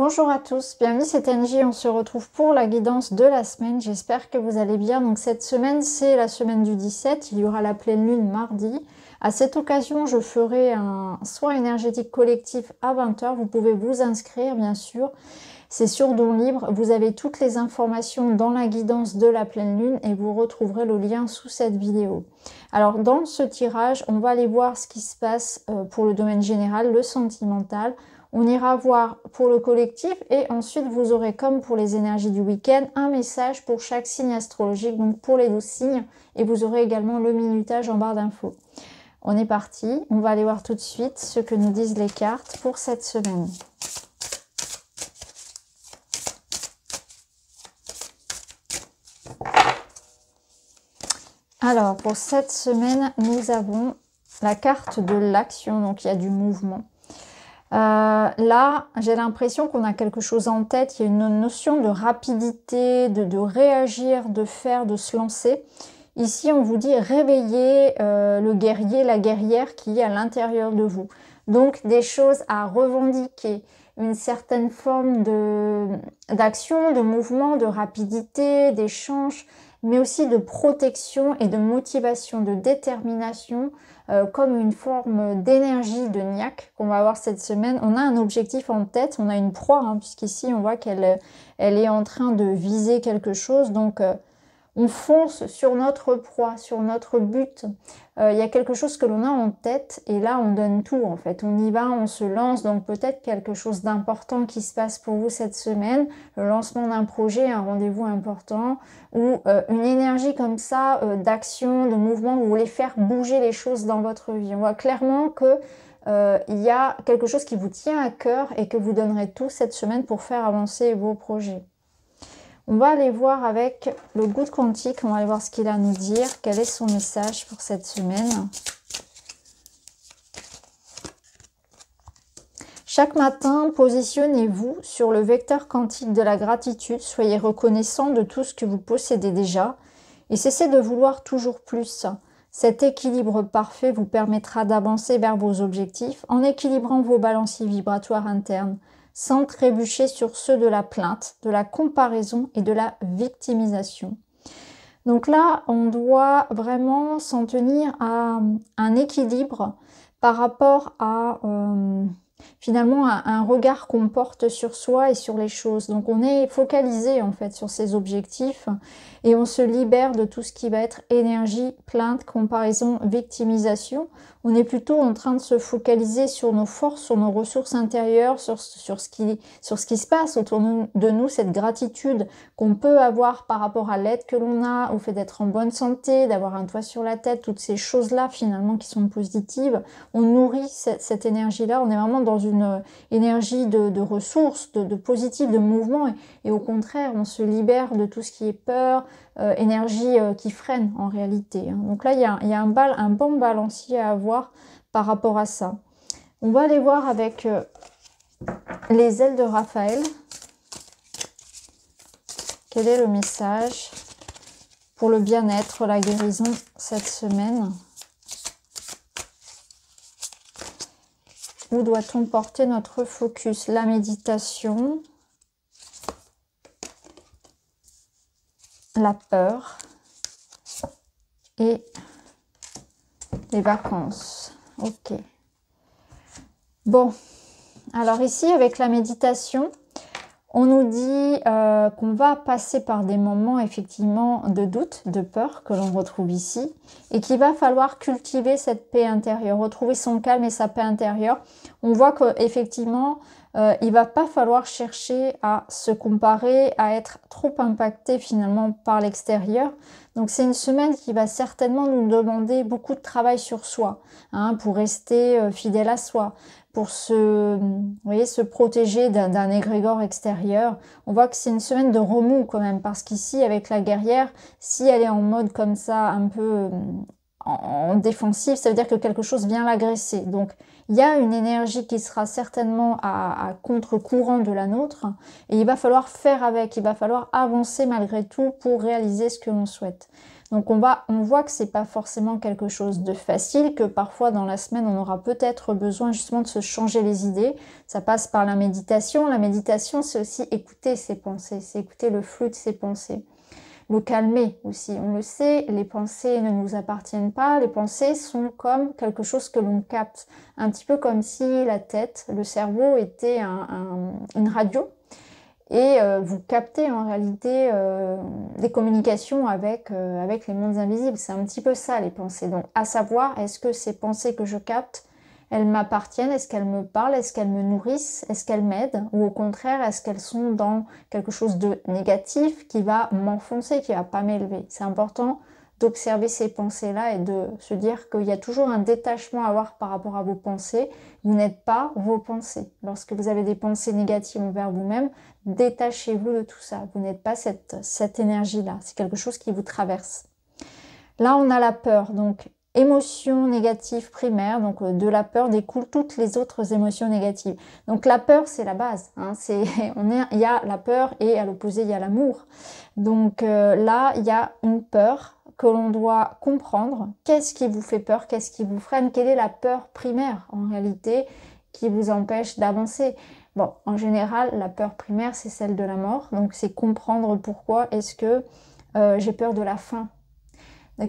Bonjour à tous, bienvenue, c'est Angie, on se retrouve pour la guidance de la semaine, j'espère que vous allez bien. Donc cette semaine, c'est la semaine du 17, il y aura la pleine lune mardi. À cette occasion, je ferai un soin énergétique collectif à 20 h, vous pouvez vous inscrire bien sûr. C'est sur don libre, vous avez toutes les informations dans la guidance de la pleine lune et vous retrouverez le lien sous cette vidéo. Alors dans ce tirage, on va aller voir ce qui se passe pour le domaine général, le sentimental. On ira voir pour le collectif et ensuite vous aurez, comme pour les énergies du week-end, un message pour chaque signe astrologique, donc pour les 12 signes, et vous aurez également le minutage en barre d'infos. On est parti, on va aller voir tout de suite ce que nous disent les cartes pour cette semaine. Alors, pour cette semaine, nous avons la carte de l'action, donc il y a du mouvement. Là, j'ai l'impression qu'on a quelque chose en tête, il y a une notion de rapidité, de réagir, de faire, de se lancer. Ici, on vous dit réveiller le guerrier, la guerrière qui est à l'intérieur de vous. Donc, des choses à revendiquer, une certaine forme d'action, de mouvement, de rapidité, d'échange, mais aussi de protection et de motivation, de détermination, comme une forme d'énergie, de niaque qu'on va avoir cette semaine. On a un objectif en tête, on a une proie, hein, puisqu'ici on voit qu'elle est en train de viser quelque chose, donc on fonce sur notre proie, sur notre but. Il y a quelque chose que l'on a en tête et là on donne tout en fait. On y va, on se lance, donc peut-être quelque chose d'important qui se passe pour vous cette semaine, le lancement d'un projet, un rendez-vous important ou une énergie comme ça d'action, de mouvement, vous voulez faire bouger les choses dans votre vie. On voit clairement que il y a quelque chose qui vous tient à cœur et que vous donnerez tout cette semaine pour faire avancer vos projets. On va aller voir avec le goutte quantique, on va aller voir ce qu'il a à nous dire, quel est son message pour cette semaine. Chaque matin, positionnez-vous sur le vecteur quantique de la gratitude, soyez reconnaissant de tout ce que vous possédez déjà et cessez de vouloir toujours plus. Cet équilibre parfait vous permettra d'avancer vers vos objectifs en équilibrant vos balanciers vibratoires internes, sans trébucher sur ceux de la plainte, de la comparaison et de la victimisation. Donc là, on doit vraiment s'en tenir à un équilibre par rapport à finalement un regard qu'on porte sur soi et sur les choses. Donc on est focalisé en fait sur ses objectifs et on se libère de tout ce qui va être énergie, plainte, comparaison, victimisation. On est plutôt en train de se focaliser sur nos forces, sur nos ressources intérieures, sur ce qui se passe autour de nous, cette gratitude qu'on peut avoir par rapport à l'aide que l'on a, au fait d'être en bonne santé, d'avoir un toit sur la tête, toutes ces choses-là finalement qui sont positives. On nourrit cette énergie-là, on est vraiment dans une énergie de ressources, de positif, de mouvement et au contraire, on se libère de tout ce qui est peur, énergie qui freine en réalité. Donc là, il y a un bon balancier à avoir par rapport à ça. On va aller voir avec les ailes de Raphaël. Quel est le message pour le bien-être, la guérison cette semaine? Où doit-on porter notre focus? La méditation, la peur et les vacances. Ok. Bon, alors ici avec la méditation, on nous dit qu'on va passer par des moments effectivement de doute, de peur que l'on retrouve ici et qu'il va falloir cultiver cette paix intérieure, retrouver son calme et sa paix intérieure. On voit qu'effectivement, il va pas falloir chercher à se comparer, à être trop impacté finalement par l'extérieur. Donc c'est une semaine qui va certainement nous demander beaucoup de travail sur soi, hein, pour rester fidèle à soi, pour se protéger d'un égrégore extérieur. On voit que c'est une semaine de remous quand même, parce qu'ici, avec la guerrière, si elle est en mode comme ça, un peu en défensif, ça veut dire que quelque chose vient l'agresser. Donc, il y a une énergie qui sera certainement à contre-courant de la nôtre et il va falloir faire avec, il va falloir avancer malgré tout pour réaliser ce que l'on souhaite. Donc on voit que c'est pas forcément quelque chose de facile, que parfois dans la semaine on aura peut-être besoin justement de se changer les idées. Ça passe par la méditation. La méditation, c'est aussi écouter ses pensées, c'est écouter le flux de ses pensées. Le calmer aussi. On le sait, les pensées ne nous appartiennent pas. Les pensées sont comme quelque chose que l'on capte. Un petit peu comme si la tête, le cerveau était une radio. Et vous captez en réalité des communications avec les mondes invisibles. C'est un petit peu ça les pensées. Donc à savoir, est-ce que ces pensées que je capte, elles m'appartiennent? Est-ce qu'elles me parlent? Est-ce qu'elles me nourrissent? Est-ce qu'elles m'aident? Ou au contraire, est-ce qu'elles sont dans quelque chose de négatif qui va m'enfoncer, qui va pas m'élever? C'est important d'observer ces pensées-là et de se dire qu'il y a toujours un détachement à avoir par rapport à vos pensées. Vous n'êtes pas vos pensées. Lorsque vous avez des pensées négatives envers vous-même, détachez-vous de tout ça. Vous n'êtes pas cette énergie-là. C'est quelque chose qui vous traverse. Là, on a la peur. Donc, émotion négative primaire. Donc, de la peur découlent toutes les autres émotions négatives. Donc, la peur, c'est la base. Hein. Il y a la peur et à l'opposé, il y a l'amour. Donc, là, il y a une peur que l'on doit comprendre. Qu'est-ce qui vous fait peur? Qu'est-ce qui vous freine? Quelle est la peur primaire, en réalité, qui vous empêche d'avancer? Bon, en général, la peur primaire, c'est celle de la mort. Donc, c'est comprendre pourquoi est-ce que j'ai peur de la fin.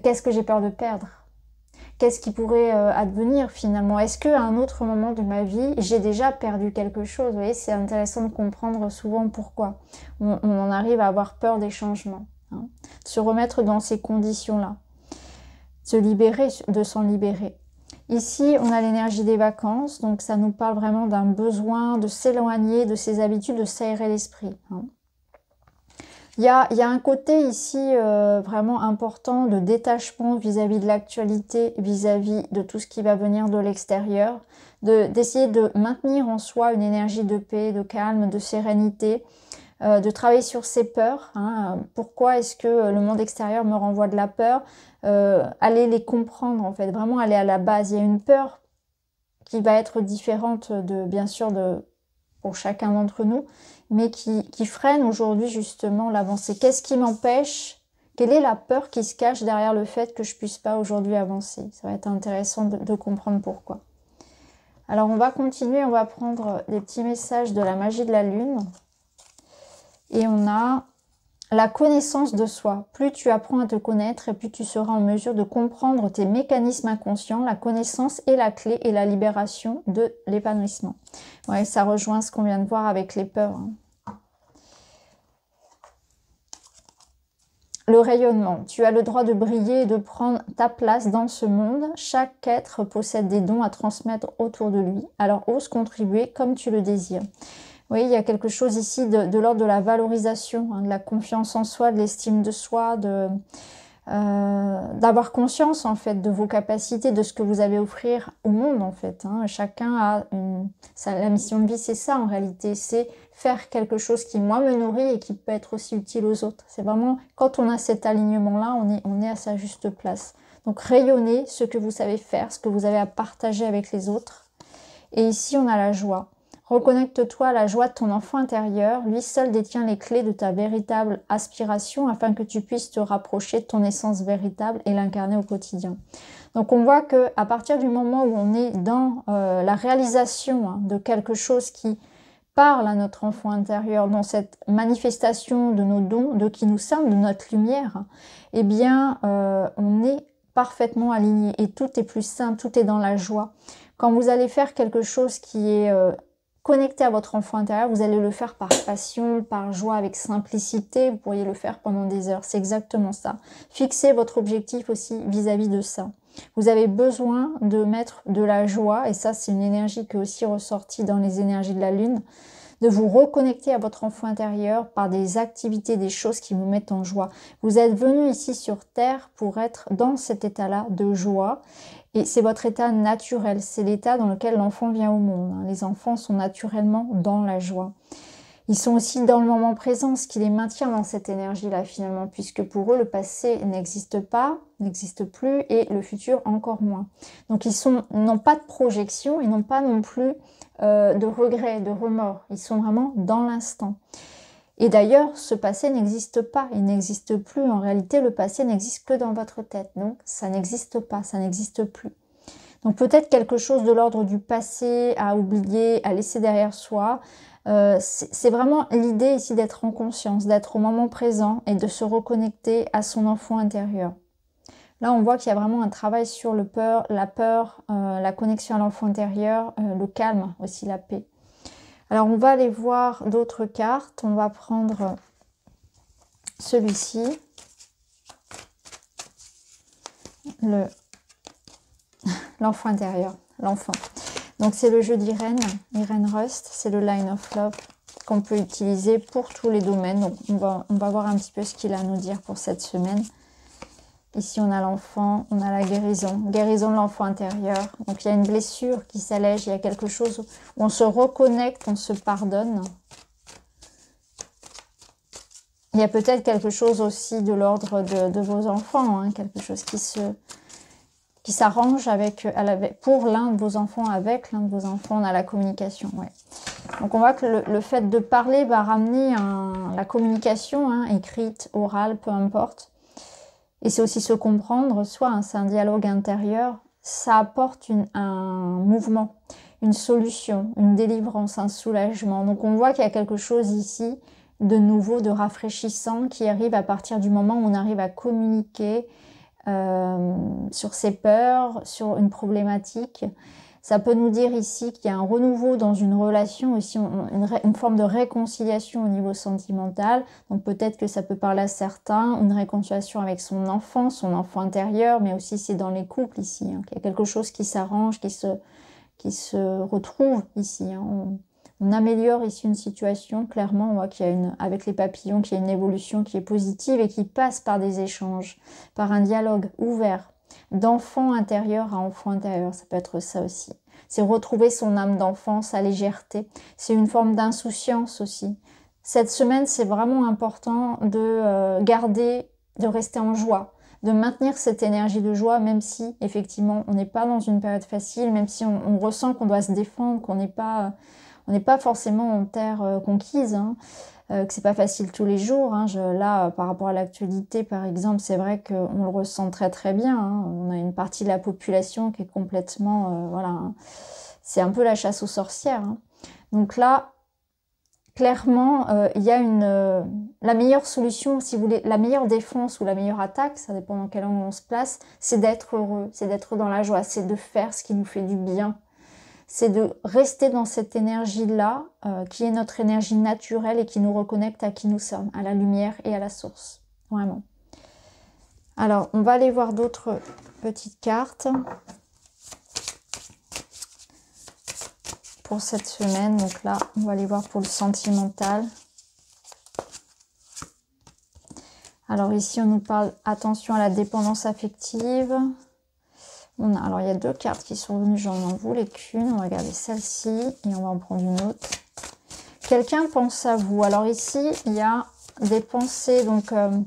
Qu'est-ce que j'ai peur de perdre? Qu'est-ce qui pourrait advenir finalement? Est-ce qu'à un autre moment de ma vie, j'ai déjà perdu quelque chose? Vous voyez, c'est intéressant de comprendre souvent pourquoi. On en arrive à avoir peur des changements. Hein. De se remettre dans ces conditions-là. Se libérer, de s'en libérer. Ici, on a l'énergie des vacances, donc ça nous parle vraiment d'un besoin de s'éloigner de ses habitudes, de s'aérer l'esprit. Hein. Il y a un côté ici vraiment important de détachement vis-à-vis de l'actualité, vis-à-vis de tout ce qui va venir de l'extérieur, d'essayer de maintenir en soi une énergie de paix, de calme, de sérénité, de travailler sur ses peurs. Hein. Pourquoi est-ce que le monde extérieur me renvoie de la peur? Aller les comprendre en fait, vraiment aller à la base. Il y a une peur qui va être différente bien sûr pour chacun d'entre nous, mais qui freine aujourd'hui justement l'avancée. Qu'est-ce qui m'empêche? Quelle est la peur qui se cache derrière le fait que je puisse pas aujourd'hui avancer? Ça va être intéressant de comprendre pourquoi. Alors on va continuer, on va prendre des petits messages de la magie de la lune. Et on a la connaissance de soi. Plus tu apprends à te connaître et plus tu seras en mesure de comprendre tes mécanismes inconscients. La connaissance est la clé et la libération de l'épanouissement. Ouais, ça rejoint ce qu'on vient de voir avec les peurs. Hein. Le rayonnement. Tu as le droit de briller et de prendre ta place dans ce monde. Chaque être possède des dons à transmettre autour de lui. Alors ose contribuer comme tu le désires. Oui, il y a quelque chose ici de l'ordre de la valorisation, hein, de la confiance en soi, de l'estime de soi, d'avoir conscience en fait de vos capacités, de ce que vous avez à offrir au monde en fait. Hein. Chacun a la mission de vie, c'est ça en réalité, c'est faire quelque chose qui moi me nourrit et qui peut être aussi utile aux autres. C'est vraiment quand on a cet alignement-là, on est à sa juste place. Donc rayonnez ce que vous savez faire, ce que vous avez à partager avec les autres. Et ici on a la joie. Reconnecte-toi à la joie de ton enfant intérieur. Lui seul détient les clés de ta véritable aspiration afin que tu puisses te rapprocher de ton essence véritable et l'incarner au quotidien. Donc on voit que à partir du moment où on est dans la réalisation de quelque chose qui parle à notre enfant intérieur, dans cette manifestation de nos dons, de qui nous sommes, de notre lumière, eh bien on est parfaitement aligné et tout est plus simple, tout est dans la joie. Quand vous allez faire quelque chose qui est connecté à votre enfant intérieur, vous allez le faire par passion, par joie, avec simplicité. Vous pourriez le faire pendant des heures. C'est exactement ça. Fixez votre objectif aussi vis-à-vis de ça. Vous avez besoin de mettre de la joie, et ça c'est une énergie qui est aussi ressortie dans les énergies de la lune, de vous reconnecter à votre enfant intérieur par des activités, des choses qui vous mettent en joie. Vous êtes venu ici sur Terre pour être dans cet état-là de joie. Et c'est votre état naturel, c'est l'état dans lequel l'enfant vient au monde. Les enfants sont naturellement dans la joie. Ils sont aussi dans le moment présent, ce qui les maintient dans cette énergie-là finalement, puisque pour eux, le passé n'existe pas, n'existe plus, et le futur encore moins. Donc ils n'ont pas de projection, ils n'ont pas non plus de regrets, de remords. Ils sont vraiment dans l'instant. Et d'ailleurs, ce passé n'existe pas, il n'existe plus. En réalité, le passé n'existe que dans votre tête. Donc ça n'existe pas, ça n'existe plus. Donc peut-être quelque chose de l'ordre du passé à oublier, à laisser derrière soi. C'est vraiment l'idée ici d'être en conscience, d'être au moment présent et de se reconnecter à son enfant intérieur. Là, on voit qu'il y a vraiment un travail sur la peur, la connexion à l'enfant intérieur, le calme, aussi la paix. Alors, on va aller voir d'autres cartes. On va prendre celui-ci, l'enfant intérieur, l'enfant. Donc c'est le jeu d'Irène Rust, c'est le Line of Love qu'on peut utiliser pour tous les domaines. Donc on va voir un petit peu ce qu'il a à nous dire pour cette semaine. Ici on a l'enfant, on a la guérison de l'enfant intérieur. Donc il y a une blessure qui s'allège, il y a quelque chose où on se reconnecte, on se pardonne. Il y a peut-être quelque chose aussi de l'ordre de vos enfants, hein, quelque chose qui s'arrange pour l'un de vos enfants, avec l'un de vos enfants, on a la communication. Ouais. Donc on voit que le fait de parler va ramener la communication, hein, écrite, orale, peu importe. Et c'est aussi se comprendre, soit hein, c'est un dialogue intérieur, ça apporte un mouvement, une solution, une délivrance, un soulagement. Donc on voit qu'il y a quelque chose ici de nouveau, de rafraîchissant qui arrive à partir du moment où on arrive à communiquer sur ses peurs, sur une problématique. Ça peut nous dire ici qu'il y a un renouveau dans une relation, aussi une forme de réconciliation au niveau sentimental. Donc peut-être que ça peut parler à certains, une réconciliation avec son enfant intérieur, mais aussi c'est dans les couples ici. Hein, qu'il y a quelque chose qui s'arrange, qui se retrouve ici. Hein. On améliore ici une situation, clairement, on voit qu'il y a avec les papillons, qu'il y a une évolution qui est positive et qui passe par des échanges, par un dialogue ouvert, d'enfant intérieur à enfant intérieur, ça peut être ça aussi. C'est retrouver son âme d'enfant, sa légèreté, c'est une forme d'insouciance aussi. Cette semaine, c'est vraiment important de de rester en joie, de maintenir cette énergie de joie, même si, effectivement, on n'est pas dans une période facile, même si on ressent qu'on doit se défendre, qu'on n'est pas forcément en terre conquise, hein, que c'est pas facile tous les jours. Hein. Là, par rapport à l'actualité, par exemple, c'est vrai qu'on le ressent très très bien. Hein. On a une partie de la population qui est complètement... voilà, hein. C'est un peu la chasse aux sorcières. Hein. Donc là, clairement, il y a la meilleure solution, si vous voulez, la meilleure défense ou la meilleure attaque, ça dépend dans quel angle on se place, c'est d'être heureux, c'est d'être dans la joie, c'est de faire ce qui nous fait du bien. C'est de rester dans cette énergie-là, qui est notre énergie naturelle et qui nous reconnecte à qui nous sommes, à la lumière et à la source. Vraiment. Alors, on va aller voir d'autres petites cartes pour cette semaine. Donc là, on va aller voir pour le sentimental. Alors ici, on nous parle attention à la dépendance affective. Alors, il y a deux cartes qui sont venues, j'en voulais qu'une. On va regarder celle-ci et on va en prendre une autre. Quelqu'un pense à vous. Alors ici, il y a des pensées, donc un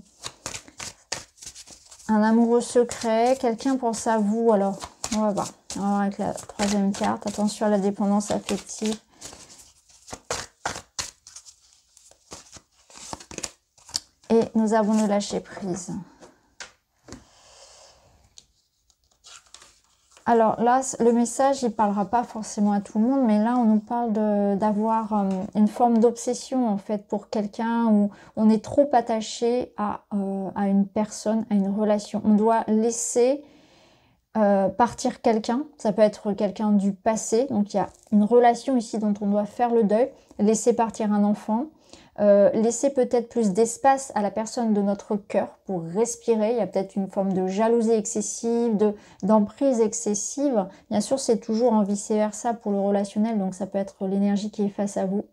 amoureux secret. Quelqu'un pense à vous. Alors, on va voir. On va voir avec la troisième carte. Attention à la dépendance affective. Et nous avons le lâcher prise. Alors là, le message, il ne parlera pas forcément à tout le monde, mais là, on nous parle d'avoir une forme d'obsession, en fait, pour quelqu'un où on est trop attaché à une personne, à une relation. On doit laisser partir quelqu'un. Ça peut être quelqu'un du passé. Donc, il y a une relation ici dont on doit faire le deuil. Laisser partir un enfant. Laisser peut-être plus d'espace à la personne de notre cœur pour respirer. Il y a peut-être une forme de jalousie excessive, d'emprise excessive. Bien sûr, c'est toujours en vice-versa pour le relationnel, donc ça peut être l'énergie qui est face à vous.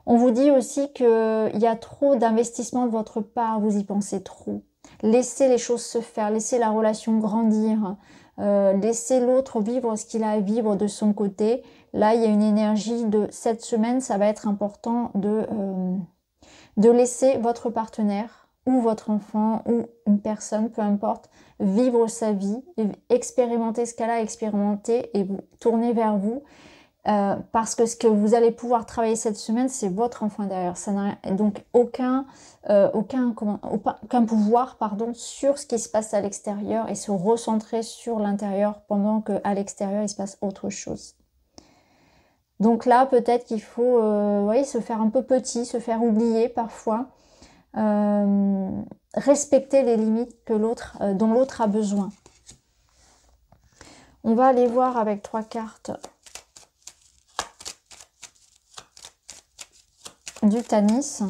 On vous dit aussi qu'il y a trop d'investissement de votre part, vous y pensez trop. Laissez les choses se faire, laissez la relation grandir. laisser l'autre vivre ce qu'il a à vivre de son côté. Là, il y a une énergie de cette semaine, ça va être important de laisser votre partenaire ou votre enfant ou une personne, peu importe, vivre sa vie, expérimenter ce qu'elle a expérimenté et vous tourner vers vous. Parce que ce que vous allez pouvoir travailler cette semaine, c'est votre enfant intérieur. Ça n'a donc aucun pouvoir sur ce qui se passe à l'extérieur et se recentrer sur l'intérieur pendant qu'à l'extérieur, il se passe autre chose. Donc là, peut-être qu'il faut se faire un peu petit, se faire oublier parfois, respecter les limites que dont l'autre a besoin. On va aller voir avec 3 cartes du Tanis.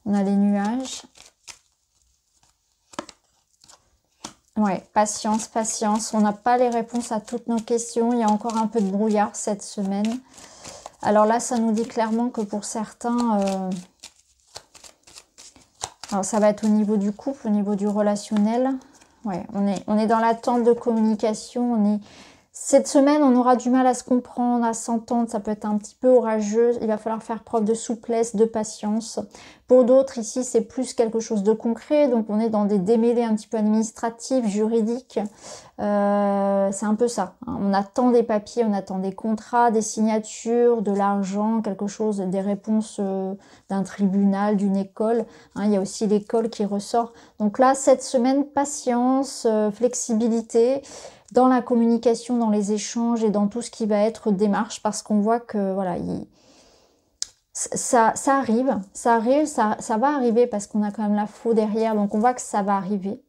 On a les nuages. Ouais, patience, patience. On n'a pas les réponses à toutes nos questions. Il y a encore un peu de brouillard cette semaine. Alors là, ça nous dit clairement que pour certains, alors ça va être au niveau du couple, au niveau du relationnel. Ouais, on est dans l'attente de communication. Cette semaine, on aura du mal à se comprendre, à s'entendre. Ça peut être un petit peu orageux. Il va falloir faire preuve de souplesse, de patience. Pour d'autres, ici, c'est plus quelque chose de concret. Donc, on est dans des démêlés un petit peu administratifs, juridiques. C'est un peu ça. On attend des papiers, on attend des contrats, des signatures, de l'argent, quelque chose, des réponses d'un tribunal, d'une école. Il y a aussi l'école qui ressort. Donc là, cette semaine, patience, flexibilité dans la communication, dans les échanges et dans tout ce qui va être démarche, parce qu'on voit que voilà, ça arrive, ça va arriver parce qu'on a quand même la faux derrière, donc on voit que ça va arriver.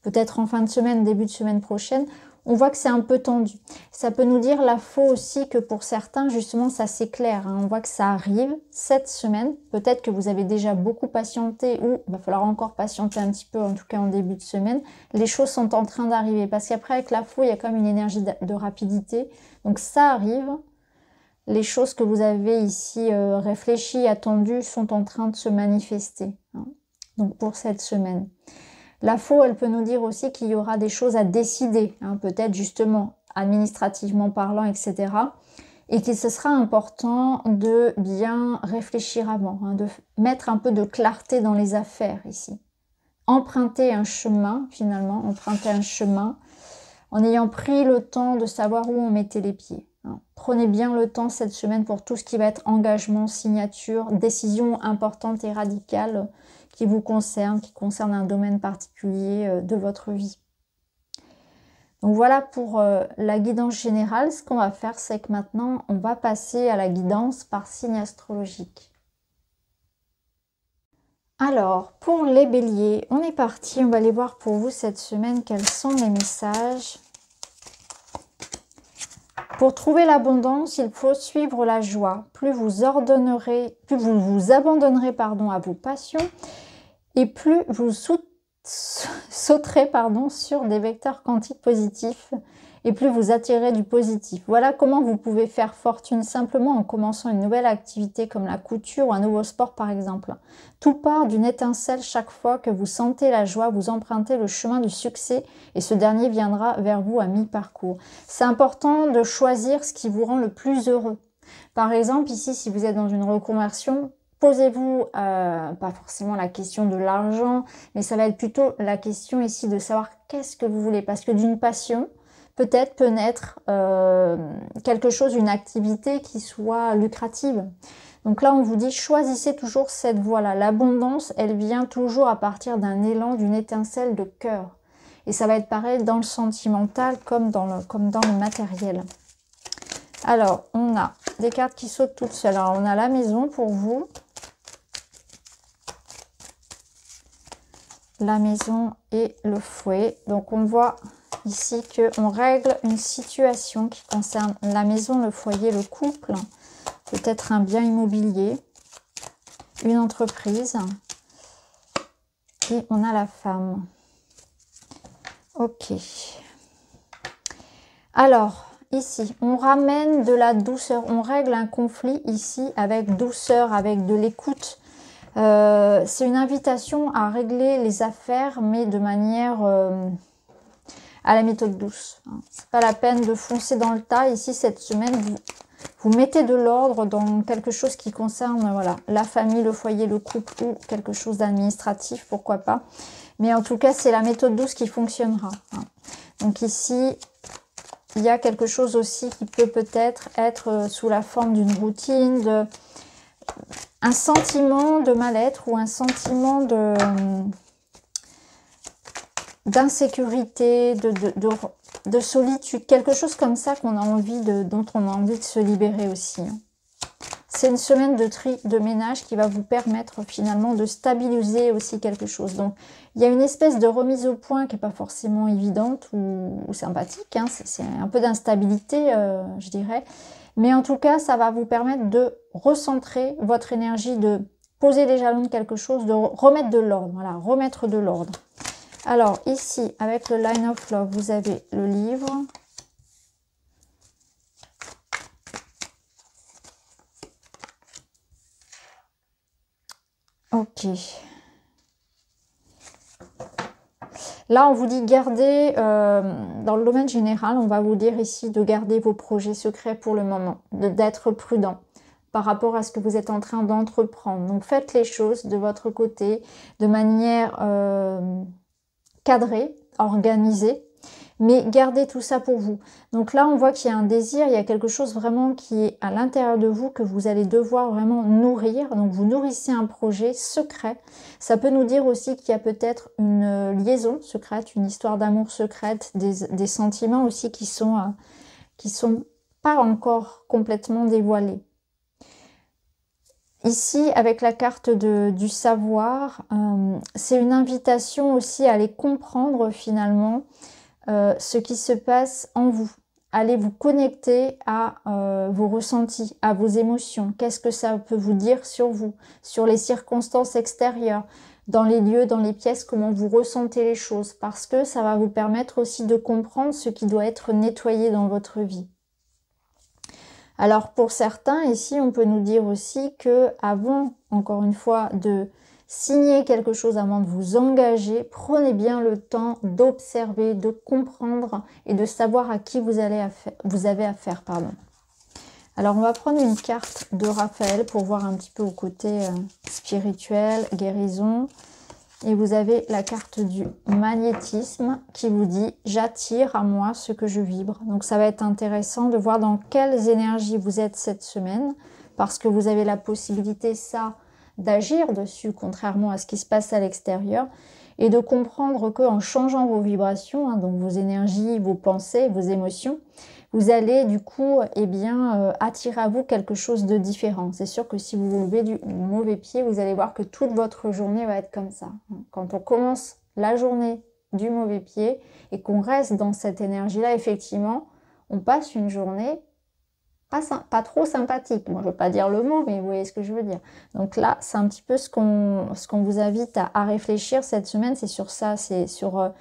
Peut-être en fin de semaine, début de semaine prochaine, on voit que c'est un peu tendu. Ça peut nous dire la faux aussi que pour certains, justement, ça s'éclaire. On voit que ça arrive cette semaine. Peut-être que vous avez déjà beaucoup patienté ou il va falloir encore patienter un petit peu, en tout cas en début de semaine. Les choses sont en train d'arriver parce qu'après, avec la faux, il y a quand même une énergie de rapidité. Donc ça arrive. Les choses que vous avez ici réfléchies, attendues, sont en train de se manifester. Donc pour cette semaine. La faux, elle peut nous dire aussi qu'il y aura des choses à décider, peut-être justement administrativement parlant, etc. Et que ce sera important de bien réfléchir avant, de mettre un peu de clarté dans les affaires ici. Emprunter un chemin, finalement, emprunter un chemin en ayant pris le temps de savoir où on mettait les pieds. Prenez bien le temps cette semaine pour tout ce qui va être engagement, signature, décision importante et radicale qui vous concerne, qui concerne un domaine particulier de votre vie. Donc voilà pour la guidance générale. Ce qu'on va faire, c'est que maintenant, on va passer à la guidance par signe astrologique. Alors, pour les béliers, on est parti. On va aller voir pour vous cette semaine quels sont les messages. Pour trouver l'abondance, il faut suivre la joie. Plus vous vous abandonnerez à vos passions, et plus vous sauterez sur des vecteurs quantiques positifs, et plus vous attirez du positif. Voilà comment vous pouvez faire fortune simplement en commençant une nouvelle activité comme la couture ou un nouveau sport par exemple. Tout part d'une étincelle. Chaque fois que vous sentez la joie, vous empruntez le chemin du succès et ce dernier viendra vers vous à mi-parcours. C'est important de choisir ce qui vous rend le plus heureux. Par exemple, ici, si vous êtes dans une reconversion, posez-vous pas forcément la question de l'argent, mais ça va être plutôt la question ici de savoir qu'est-ce que vous voulez. Parce que d'une passion, peut-être peut naître quelque chose, une activité qui soit lucrative. Donc là, on vous dit, choisissez toujours cette voie-là. L'abondance, elle vient toujours à partir d'un élan, d'une étincelle de cœur. Et ça va être pareil dans le sentimental comme dans le matériel. Alors, on a des cartes qui sautent toutes seules. Alors, on a la maison pour vous. La maison et le fouet. Donc, on voit ici qu'on règle une situation qui concerne la maison, le foyer, le couple, peut-être un bien immobilier, une entreprise, et on a la femme. Ok. Alors, ici, on ramène de la douceur, on règle un conflit ici avec douceur, avec de l'écoute. C'est une invitation à régler les affaires, mais de manière à la méthode douce. C'est pas la peine de foncer dans le tas. Ici, cette semaine, vous mettez de l'ordre dans quelque chose qui concerne voilà, la famille, le foyer, le couple ou quelque chose d'administratif, pourquoi pas. Mais en tout cas, c'est la méthode douce qui fonctionnera. Donc ici, il y a quelque chose aussi qui peut peut-être être sous la forme d'une routine, un sentiment de mal-être ou un sentiment d'insécurité, de solitude, quelque chose comme ça qu'on a envie dont on a envie de se libérer aussi. C'est une semaine de tri, de ménage qui va vous permettre finalement de stabiliser aussi quelque chose. Donc, il y a une espèce de remise au point qui n'est pas forcément évidente ou sympathique. Hein. C'est un peu d'instabilité, je dirais. Mais en tout cas, ça va vous permettre de recentrer votre énergie, de poser les jalons de quelque chose, de remettre de l'ordre. Voilà, remettre de l'ordre. Alors, ici, avec le Line of Love, vous avez le livre. Ok. Là, on vous dit garder, dans le domaine général, on va vous dire ici de garder vos projets secrets pour le moment, d'être prudent par rapport à ce que vous êtes en train d'entreprendre. Donc, faites les choses de votre côté de manière cadrée, organisée, mais gardez tout ça pour vous. Donc là, on voit qu'il y a un désir, il y a quelque chose vraiment qui est à l'intérieur de vous que vous allez devoir vraiment nourrir. Donc vous nourrissez un projet secret. Ça peut nous dire aussi qu'il y a peut-être une liaison secrète, une histoire d'amour secrète, des sentiments aussi qui sont pas encore complètement dévoilés. Ici, avec la carte du savoir, c'est une invitation aussi à aller comprendre finalement ce qui se passe en vous. Allez vous connecter à vos ressentis, à vos émotions. Qu'est-ce que ça peut vous dire sur vous, sur les circonstances extérieures, dans les lieux, dans les pièces, comment vous ressentez les choses. Parce que ça va vous permettre aussi de comprendre ce qui doit être nettoyé dans votre vie. Alors pour certains, ici, on peut nous dire aussi que avant, encore une fois, de signer quelque chose, avant de vous engager, prenez bien le temps d'observer, de comprendre et de savoir à qui vous avez affaire. Alors on va prendre une carte de Raphaël pour voir un petit peu au côté spirituel, guérison. Et vous avez la carte du magnétisme qui vous dit « J'attire à moi ce que je vibre ». Donc ça va être intéressant de voir dans quelles énergies vous êtes cette semaine parce que vous avez la possibilité, ça, d'agir dessus contrairement à ce qui se passe à l'extérieur et de comprendre qu'en changeant vos vibrations, donc vos énergies, vos pensées, vos émotions, vous allez du coup attirer à vous quelque chose de différent. C'est sûr que si vous vous levez du mauvais pied, vous allez voir que toute votre journée va être comme ça. Quand on commence la journée du mauvais pied et qu'on reste dans cette énergie-là, effectivement, on passe une journée pas trop sympathique. Moi, je ne veux pas dire le mot, mais vous voyez ce que je veux dire. Donc là, c'est un petit peu ce qu'on vous invite à réfléchir cette semaine. C'est sur ça, c'est sur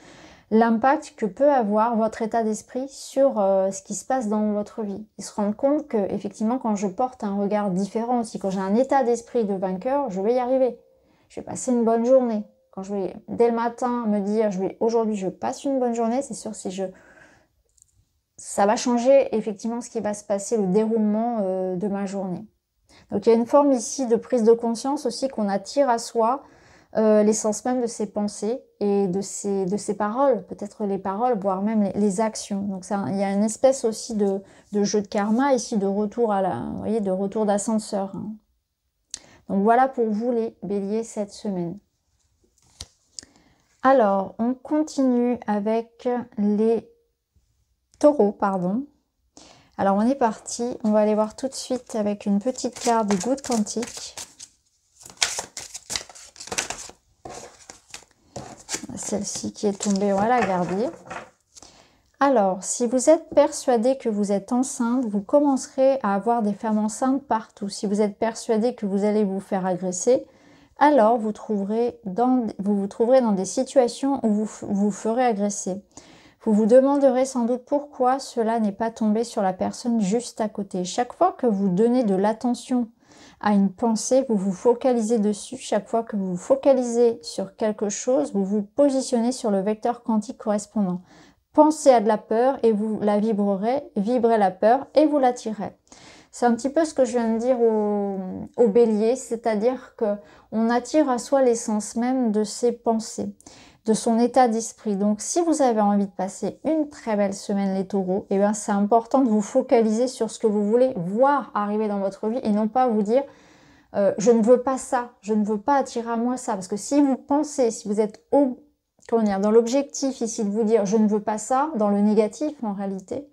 l'impact que peut avoir votre état d'esprit sur ce qui se passe dans votre vie. Et se rendre compte que, effectivement, quand je porte un regard différent aussi, quand j'ai un état d'esprit de vainqueur, je vais y arriver. Je vais passer une bonne journée. Quand je vais, dès le matin, me dire, aujourd'hui, je passe une bonne journée, c'est sûr, ça va changer effectivement ce qui va se passer, le déroulement de ma journée. Donc il y a une forme ici de prise de conscience aussi qu'on attire à soi l'essence même de ses pensées et de ses paroles, peut-être les paroles, voire même les actions. Donc il y a une espèce aussi de jeu de karma ici, de retour vous voyez, de retour d'ascenseur. Hein. Donc voilà pour vous les béliers cette semaine. Alors, on continue avec les taureaux, pardon. Alors, on est parti. On va aller voir tout de suite avec une petite carte du Good Quantique. Celle-ci qui est tombée, on va la garder. Alors, si vous êtes persuadé que vous êtes enceinte, vous commencerez à avoir des femmes enceintes partout. Si vous êtes persuadé que vous allez vous faire agresser, alors vous vous trouverez dans des situations où vous ferez agresser. Vous vous demanderez sans doute pourquoi cela n'est pas tombé sur la personne juste à côté. Chaque fois que vous donnez de l'attention à une pensée, vous vous focalisez dessus. Chaque fois que vous vous focalisez sur quelque chose, vous vous positionnez sur le vecteur quantique correspondant. Pensez à de la peur et vous la vibrerez, vibrez la peur et vous l'attirez. C'est un petit peu ce que je viens de dire au bélier, c'est-à-dire qu'on attire à soi l'essence même de ses pensées, de son état d'esprit. Donc si vous avez envie de passer une très belle semaine les taureaux, eh bien c'est important de vous focaliser sur ce que vous voulez voir arriver dans votre vie et non pas vous dire je ne veux pas ça, je ne veux pas attirer à moi ça. Parce que si vous pensez, si vous êtes dans l'objectif ici de vous dire je ne veux pas ça, dans le négatif en réalité,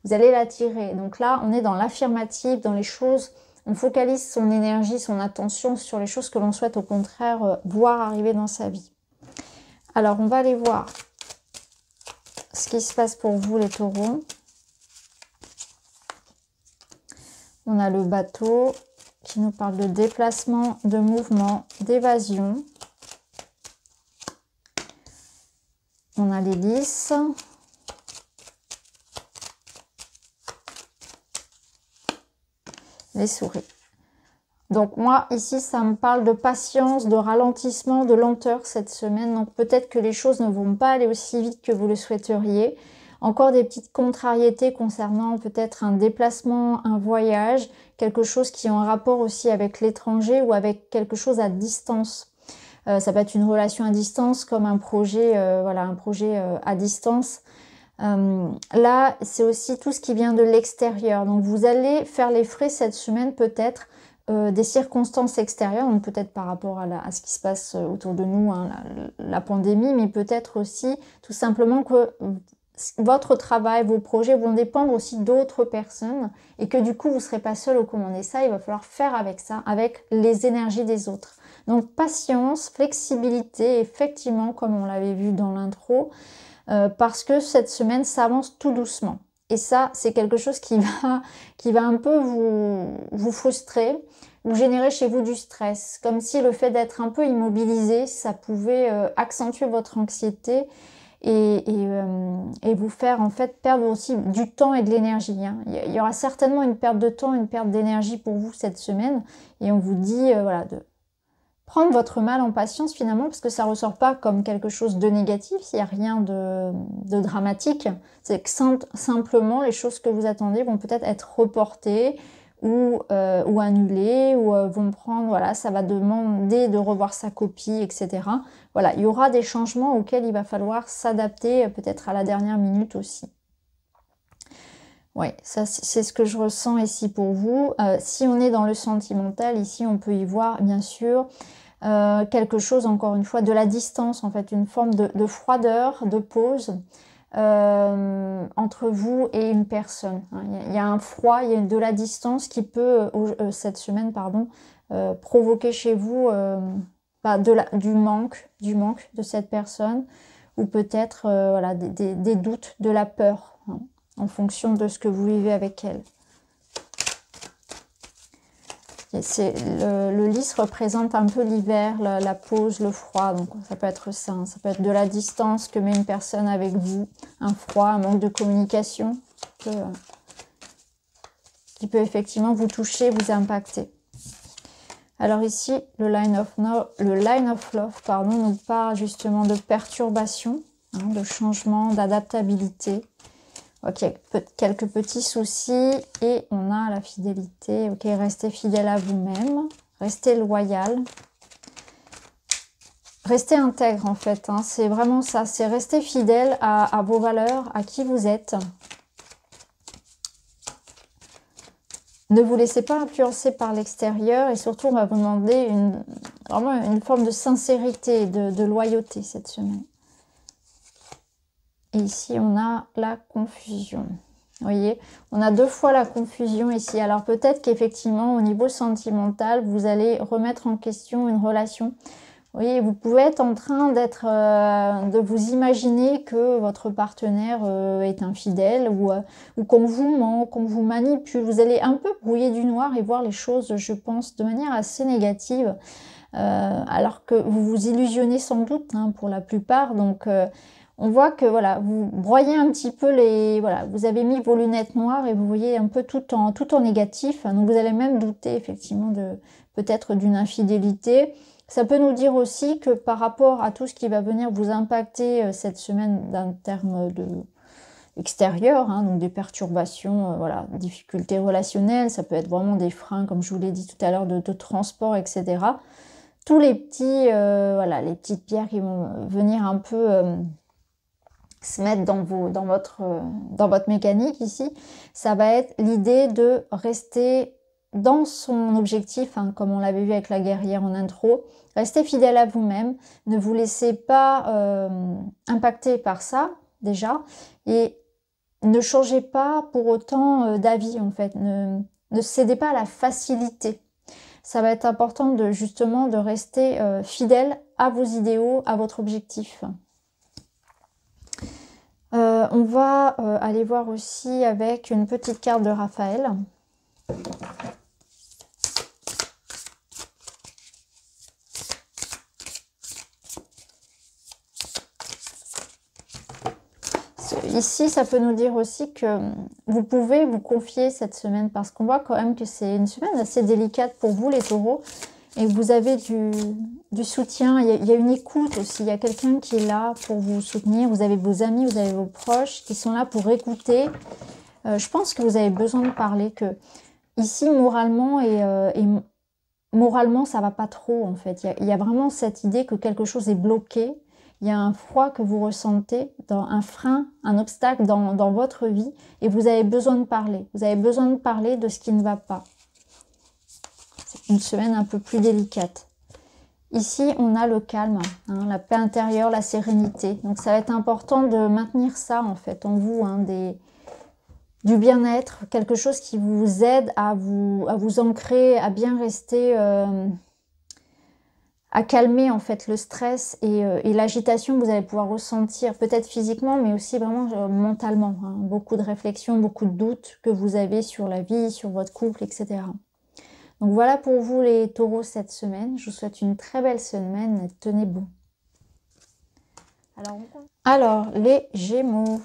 vous allez l'attirer. Donc là, on est dans l'affirmatif, dans les choses, on focalise son énergie, son attention sur les choses que l'on souhaite au contraire voir arriver dans sa vie. Alors, on va aller voir ce qui se passe pour vous les taureaux. On a le bateau qui nous parle de déplacement, de mouvement, d'évasion. On a l'hélice. Les souris. Donc moi, ici, ça me parle de patience, de ralentissement, de lenteur cette semaine. Donc peut-être que les choses ne vont pas aller aussi vite que vous le souhaiteriez. Encore des petites contrariétés concernant peut-être un déplacement, un voyage, quelque chose qui est en rapport aussi avec l'étranger ou avec quelque chose à distance. Ça peut être une relation à distance comme un projet, voilà, un projet à distance. Là, c'est aussi tout ce qui vient de l'extérieur. Donc, vous allez faire les frais cette semaine peut-être des circonstances extérieures, donc peut-être par rapport à ce qui se passe autour de nous, hein, la pandémie, mais peut-être aussi tout simplement que votre travail, vos projets vont dépendre aussi d'autres personnes et que du coup, vous ne serez pas seul aux commandes. Et ça, il va falloir faire avec ça, avec les énergies des autres. Donc, patience, flexibilité, effectivement, comme on l'avait vu dans l'intro, parce que cette semaine, ça avance tout doucement. Et ça, c'est quelque chose qui va un peu vous frustrer ou générer chez vous du stress. Comme si le fait d'être un peu immobilisé, ça pouvait accentuer votre anxiété et vous faire en fait perdre aussi du temps et de l'énergie. Hein. Il y aura certainement une perte de temps, une perte d'énergie pour vous cette semaine. Et on vous dit voilà, de prendre votre mal en patience finalement, parce que ça ressort pas comme quelque chose de négatif, il n'y a rien de dramatique. C'est que simplement les choses que vous attendez vont peut-être être reportées ou annulées, ou vont prendre, voilà, ça va demander de revoir sa copie, etc. Voilà, il y aura des changements auxquels il va falloir s'adapter peut-être à la dernière minute aussi. Oui, ça c'est ce que je ressens ici pour vous. Si on est dans le sentimental, ici on peut y voir bien sûr quelque chose, encore une fois, de la distance, en fait, une forme de froideur, de pause entre vous et une personne. Il y a un froid, il y a de la distance qui peut, cette semaine, pardon, provoquer chez vous du manque de cette personne, ou peut-être voilà, des doutes, de la peur, hein, en fonction de ce que vous vivez avec elle. Le lys représente un peu l'hiver, la pause, le froid, donc ça peut être ça, hein. Ça peut être de la distance que met une personne avec vous, un froid, un manque de communication qui peut effectivement vous toucher, vous impacter. Alors ici, le line of love, pardon, nous parle justement de perturbation, hein, de changement, d'adaptabilité. Ok, quelques petits soucis et on a la fidélité. Ok, restez fidèle à vous-même, restez loyal, restez intègre en fait. Hein, c'est vraiment ça, c'est rester fidèle à vos valeurs, à qui vous êtes. Ne vous laissez pas influencer par l'extérieur et surtout on va vous demander vraiment une forme de sincérité, de loyauté cette semaine. Et ici, on a la confusion. Vous voyez, on a deux fois la confusion ici. Alors peut-être qu'effectivement, au niveau sentimental, vous allez remettre en question une relation. Vous voyez, vous pouvez être en train de vous imaginer que votre partenaire est infidèle ou qu'on vous ment, qu'on vous manipule. Vous allez un peu brouiller du noir et voir les choses, je pense, de manière assez négative. Alors que vous vous illusionnez sans doute, hein, pour la plupart. Donc On voit que voilà, vous broyez un petit peu les... Voilà, vous avez mis vos lunettes noires et vous voyez un peu tout en négatif. Donc vous allez même douter effectivement de peut-être d'une infidélité. Ça peut nous dire aussi que par rapport à tout ce qui va venir vous impacter cette semaine d'un terme de extérieur, hein, donc des perturbations, voilà, difficultés relationnelles, ça peut être vraiment des freins, comme je vous l'ai dit tout à l'heure, de transport, etc. Tous les petits, voilà, les petites pierres qui vont venir un peu se mettre dans votre mécanique ici, ça va être l'idée de rester dans son objectif, hein, comme on l'avait vu avec la guerrière en intro. Restez fidèle à vous-même, ne vous laissez pas impacter par ça, déjà, et ne changez pas pour autant d'avis, en fait. Ne cédez pas à la facilité. Ça va être important justement de rester fidèle à vos idéaux, à votre objectif. On va aller voir aussi avec une petite carte de Raphaël. Ici, ça peut nous dire aussi que vous pouvez vous confier cette semaine parce qu'on voit quand même que c'est une semaine assez délicate pour vous, les taureaux, et vous avez du soutien. Il y a une écoute aussi, il y a quelqu'un qui est là pour vous soutenir. Vous avez vos amis, vous avez vos proches qui sont là pour écouter. Je pense que vous avez besoin de parler, que ici, moralement moralement, ça va pas trop en fait. Il y a vraiment cette idée que quelque chose est bloqué. Il y a un froid que vous ressentez, un frein, un obstacle dans votre vie et vous avez besoin de parler. Vous avez besoin de parler de ce qui ne va pas. C'est une semaine un peu plus délicate. Ici, on a le calme, hein, la paix intérieure, la sérénité. Donc, ça va être important de maintenir ça en fait en vous, hein, du bien-être, quelque chose qui vous aide à vous ancrer, à bien rester... à calmer en fait le stress et l'agitation que vous allez pouvoir ressentir, peut-être physiquement, mais aussi vraiment mentalement. Hein. Beaucoup de réflexions, beaucoup de doutes que vous avez sur la vie, sur votre couple, etc. Donc voilà pour vous les taureaux cette semaine. Je vous souhaite une très belle semaine. Tenez bon. Alors les Gémeaux.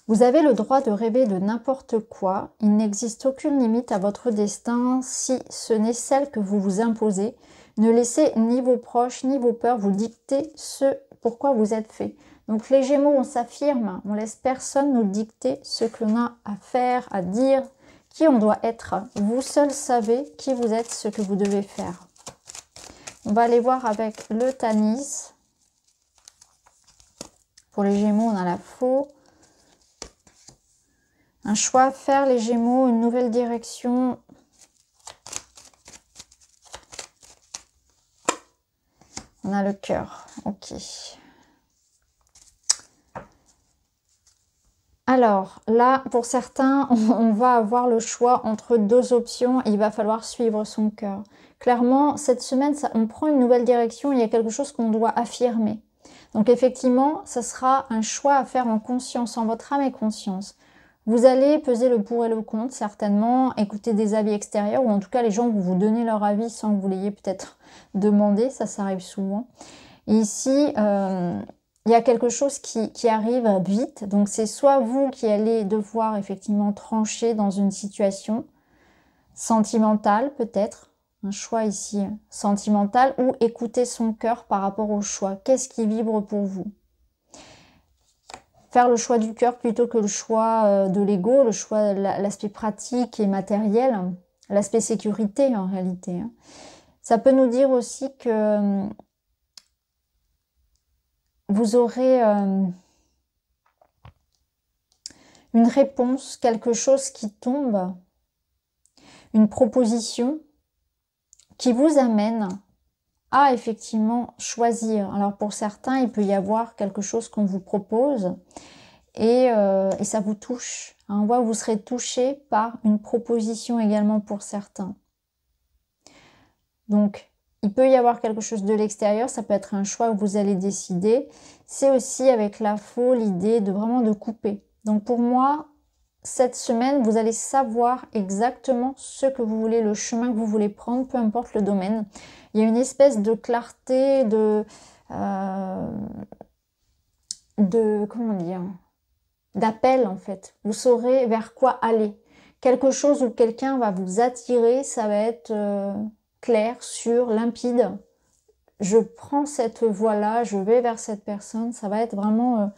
Vous avez le droit de rêver de n'importe quoi. Il n'existe aucune limite à votre destin si ce n'est celle que vous vous imposez. Ne laissez ni vos proches ni vos peurs vous dicter ce pourquoi vous êtes fait. Donc les Gémeaux, on s'affirme, on laisse personne nous dicter ce que l'on a à faire, à dire, qui on doit être. Vous seul savez qui vous êtes, ce que vous devez faire. On va aller voir avec le Tanis. Pour les Gémeaux, on a la Faux. Un choix à faire, les Gémeaux, une nouvelle direction. On a le cœur, ok. Alors là, pour certains, on va avoir le choix entre deux options et il va falloir suivre son cœur. Clairement, cette semaine, on prend une nouvelle direction, il y a quelque chose qu'on doit affirmer. Donc effectivement, ça sera un choix à faire en conscience, en votre âme et conscience. Vous allez peser le pour et le contre, certainement, écouter des avis extérieurs, ou en tout cas, les gens vont vous donner leur avis sans que vous l'ayez peut-être demandé, ça arrive souvent. Et ici, il y a quelque chose qui arrive vite, donc c'est soit vous qui allez devoir effectivement trancher dans une situation sentimentale, peut-être, un choix ici sentimental, ou écouter son cœur par rapport au choix. Qu'est-ce qui vibre pour vous ? Faire le choix du cœur plutôt que le choix de l'ego, le choix, l'aspect pratique et matériel, l'aspect sécurité en réalité. Ça peut nous dire aussi que vous aurez une réponse, quelque chose qui tombe, une proposition qui vous amène à effectivement choisir. Alors pour certains, il peut y avoir quelque chose qu'on vous propose et ça vous touche. On voit que vous serez touché par une proposition également pour certains. Donc, il peut y avoir quelque chose de l'extérieur, ça peut être un choix que vous allez décider. C'est aussi avec la Faux l'idée de vraiment de couper. Donc pour moi, cette semaine, vous allez savoir exactement ce que vous voulez, le chemin que vous voulez prendre, peu importe le domaine. Il y a une espèce de clarté, comment dire, d'appel en fait. Vous saurez vers quoi aller. Quelque chose ou quelqu'un va vous attirer, ça va être clair, sûr, limpide. Je prends cette voie-là, je vais vers cette personne. Ça va être vraiment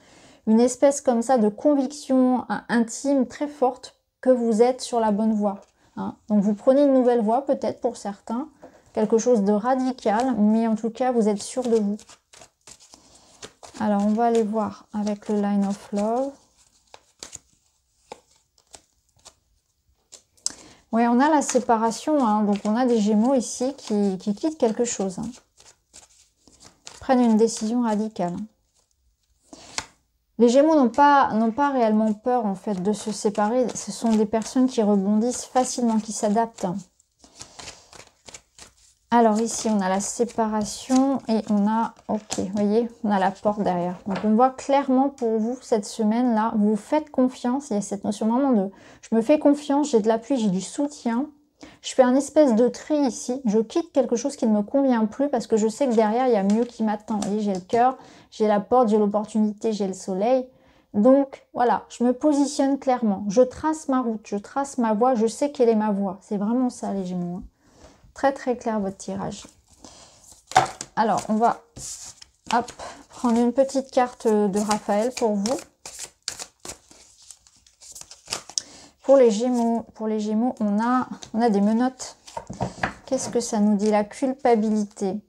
une espèce comme ça de conviction intime très forte que vous êtes sur la bonne voie. Hein. Donc vous prenez une nouvelle voie peut-être pour certains, quelque chose de radical, mais en tout cas vous êtes sûr de vous. Alors on va aller voir avec le Line of Love. Oui, on a la séparation, hein, donc on a des Gémeaux ici qui quittent quelque chose. Hein. Prennent une décision radicale. Les Gémeaux n'ont pas réellement peur en fait de se séparer. Ce sont des personnes qui rebondissent facilement, qui s'adaptent. Alors ici, on a la séparation et on a, ok, vous voyez, on a la porte derrière. Donc on voit clairement pour vous cette semaine-là, vous faites confiance. Il y a cette notion vraiment de, je me fais confiance, j'ai de l'appui, j'ai du soutien. Je fais un espèce de tri ici. Je quitte quelque chose qui ne me convient plus parce que je sais que derrière, il y a mieux qui m'attend. Vous voyez, j'ai le cœur, j'ai la porte, j'ai l'opportunité, j'ai le soleil. Donc voilà, je me positionne clairement. Je trace ma route, je trace ma voie, je sais quelle est ma voie. C'est vraiment ça les Gémeaux. Hein. Très très clair votre tirage. Alors on va prendre une petite carte de Raphaël pour vous. Pour les Gémeaux, on a des menottes. Qu'est-ce que ça nous dit? La culpabilité.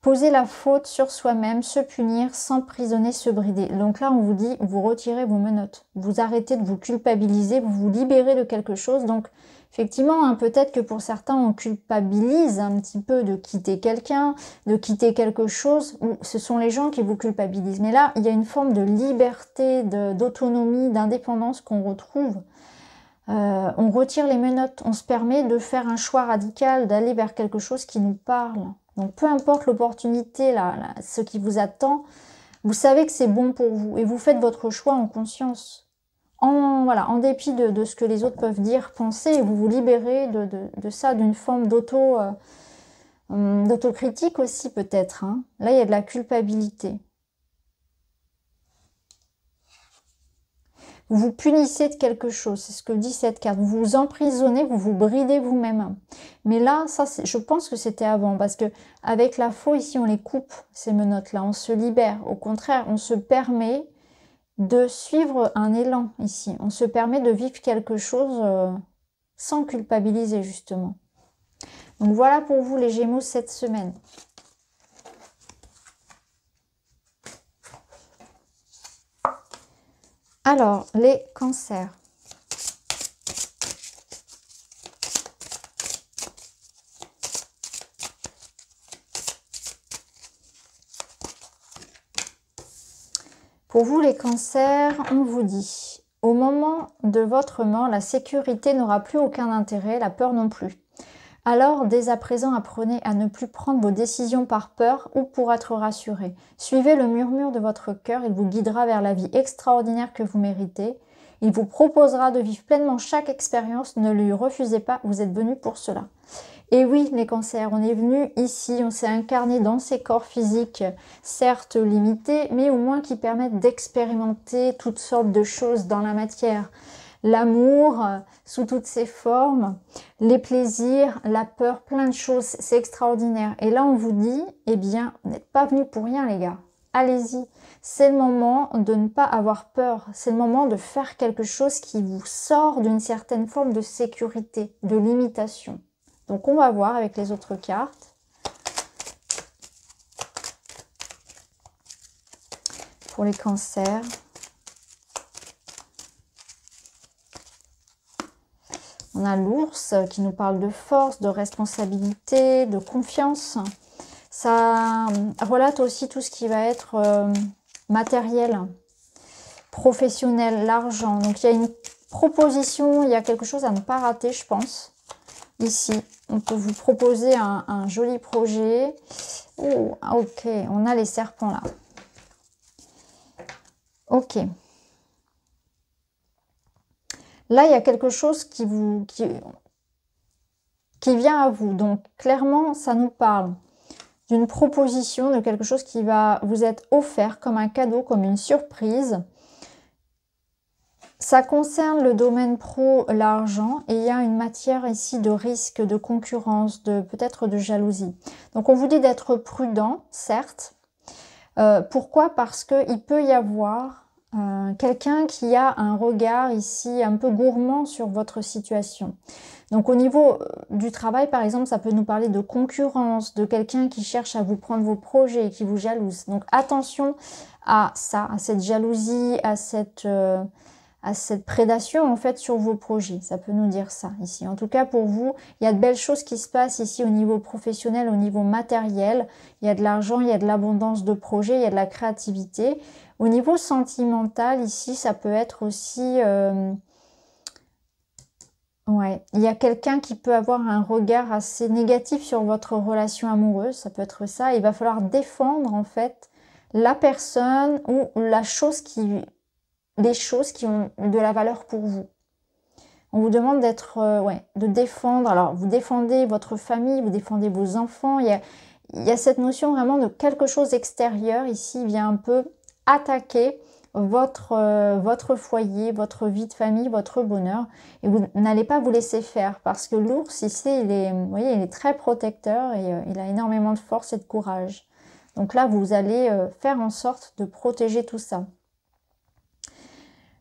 Poser la faute sur soi-même, se punir, s'emprisonner, se brider. Donc là, on vous dit, vous retirez vos menottes. Vous arrêtez de vous culpabiliser, vous vous libérez de quelque chose. Donc, effectivement, hein, peut-être que pour certains, on culpabilise un petit peu de quitter quelqu'un, de quitter quelque chose. Ou ce sont les gens qui vous culpabilisent. Mais là, il y a une forme de liberté, d'autonomie, d'indépendance qu'on retrouve. On retire les menottes. On se permet de faire un choix radical, d'aller vers quelque chose qui nous parle. Donc, peu importe l'opportunité, ce qui vous attend, vous savez que c'est bon pour vous. Et vous faites votre choix en conscience. En dépit de ce que les autres peuvent dire, penser, et vous vous libérez de ça, d'une forme d'autocritique aussi peut-être. Hein. Là, il y a de la culpabilité. Vous vous punissez de quelque chose, c'est ce que dit cette carte. Vous vous emprisonnez, vous vous bridez vous-même. Mais là, ça, je pense que c'était avant, parce que avec la faux, ici, on les coupe, ces menottes-là, on se libère. Au contraire, on se permet de suivre un élan ici. On se permet de vivre quelque chose sans culpabiliser, justement. Donc voilà pour vous, les Gémeaux, cette semaine. Alors, les cancers. Pour vous, les cancers, on vous dit, au moment de votre mort, la sécurité n'aura plus aucun intérêt, la peur non plus. Alors, dès à présent, apprenez à ne plus prendre vos décisions par peur ou pour être rassuré. Suivez le murmure de votre cœur, il vous guidera vers la vie extraordinaire que vous méritez. Il vous proposera de vivre pleinement chaque expérience, ne lui refusez pas, vous êtes venu pour cela. Et oui, les cancers, on est venu ici, on s'est incarné dans ces corps physiques, certes limités, mais au moins qui permettent d'expérimenter toutes sortes de choses dans la matière. L'amour sous toutes ses formes, les plaisirs, la peur, plein de choses, c'est extraordinaire. Et là, on vous dit, eh bien, vous n'êtes pas venus pour rien, les gars. Allez-y, c'est le moment de ne pas avoir peur. C'est le moment de faire quelque chose qui vous sort d'une certaine forme de sécurité, de limitation. Donc, on va voir avec les autres cartes. Pour les cancers. On a l'ours qui nous parle de force, de responsabilité, de confiance. Ça relate aussi tout ce qui va être matériel, professionnel, l'argent. Donc il y a une proposition, il y a quelque chose à ne pas rater, je pense. Ici, on peut vous proposer un joli projet. Oh, ok, on a les serpents là. Ok. Là, il y a quelque chose qui vient à vous. Donc, clairement, ça nous parle d'une proposition, de quelque chose qui va vous être offert comme un cadeau, comme une surprise. Ça concerne le domaine pro, l'argent, et il y a une matière ici de risque, de concurrence, peut-être de jalousie. Donc on vous dit d'être prudent, certes. Pourquoi? Parce qu'il peut y avoir quelqu'un qui a un regard ici un peu gourmand sur votre situation. Donc au niveau du travail, par exemple, ça peut nous parler de concurrence, de quelqu'un qui cherche à vous prendre vos projets, qui vous jalouse. Donc attention à ça, à cette jalousie, à cette prédation en fait sur vos projets. Ça peut nous dire ça ici. En tout cas pour vous, il y a de belles choses qui se passent ici au niveau professionnel, au niveau matériel. Il y a de l'argent, il y a de l'abondance de projets, il y a de la créativité. Au niveau sentimental ici, ça peut être aussi... ouais, il y a quelqu'un qui peut avoir un regard assez négatif sur votre relation amoureuse. Ça peut être ça. Il va falloir défendre en fait la personne ou la chose des choses qui ont de la valeur pour vous. On vous demande de défendre. Alors, vous défendez votre famille, vous défendez vos enfants. Il y a cette notion vraiment de quelque chose d'extérieur. Ici, il vient un peu attaquer votre foyer, votre vie de famille, votre bonheur. Et vous n'allez pas vous laisser faire parce que l'ours, ici, vous voyez, il est très protecteur et il a énormément de force et de courage. Donc là, vous allez faire en sorte de protéger tout ça.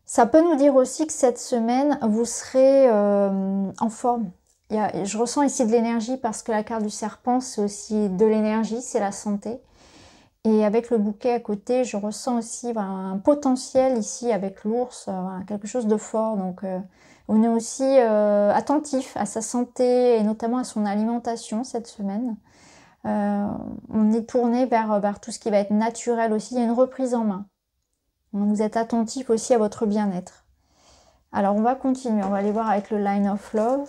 Ça peut nous dire aussi que cette semaine, vous serez en forme. Je ressens ici de l'énergie parce que la carte du serpent, c'est aussi de l'énergie, c'est la santé. Et avec le bouquet à côté, je ressens aussi un potentiel ici avec l'ours, quelque chose de fort. Donc, on est aussi attentif à sa santé et notamment à son alimentation cette semaine. On est tourné vers tout ce qui va être naturel aussi. Il y a une reprise en main. Vous êtes attentif aussi à votre bien-être. Alors, on va continuer. On va aller voir avec le Line of Love.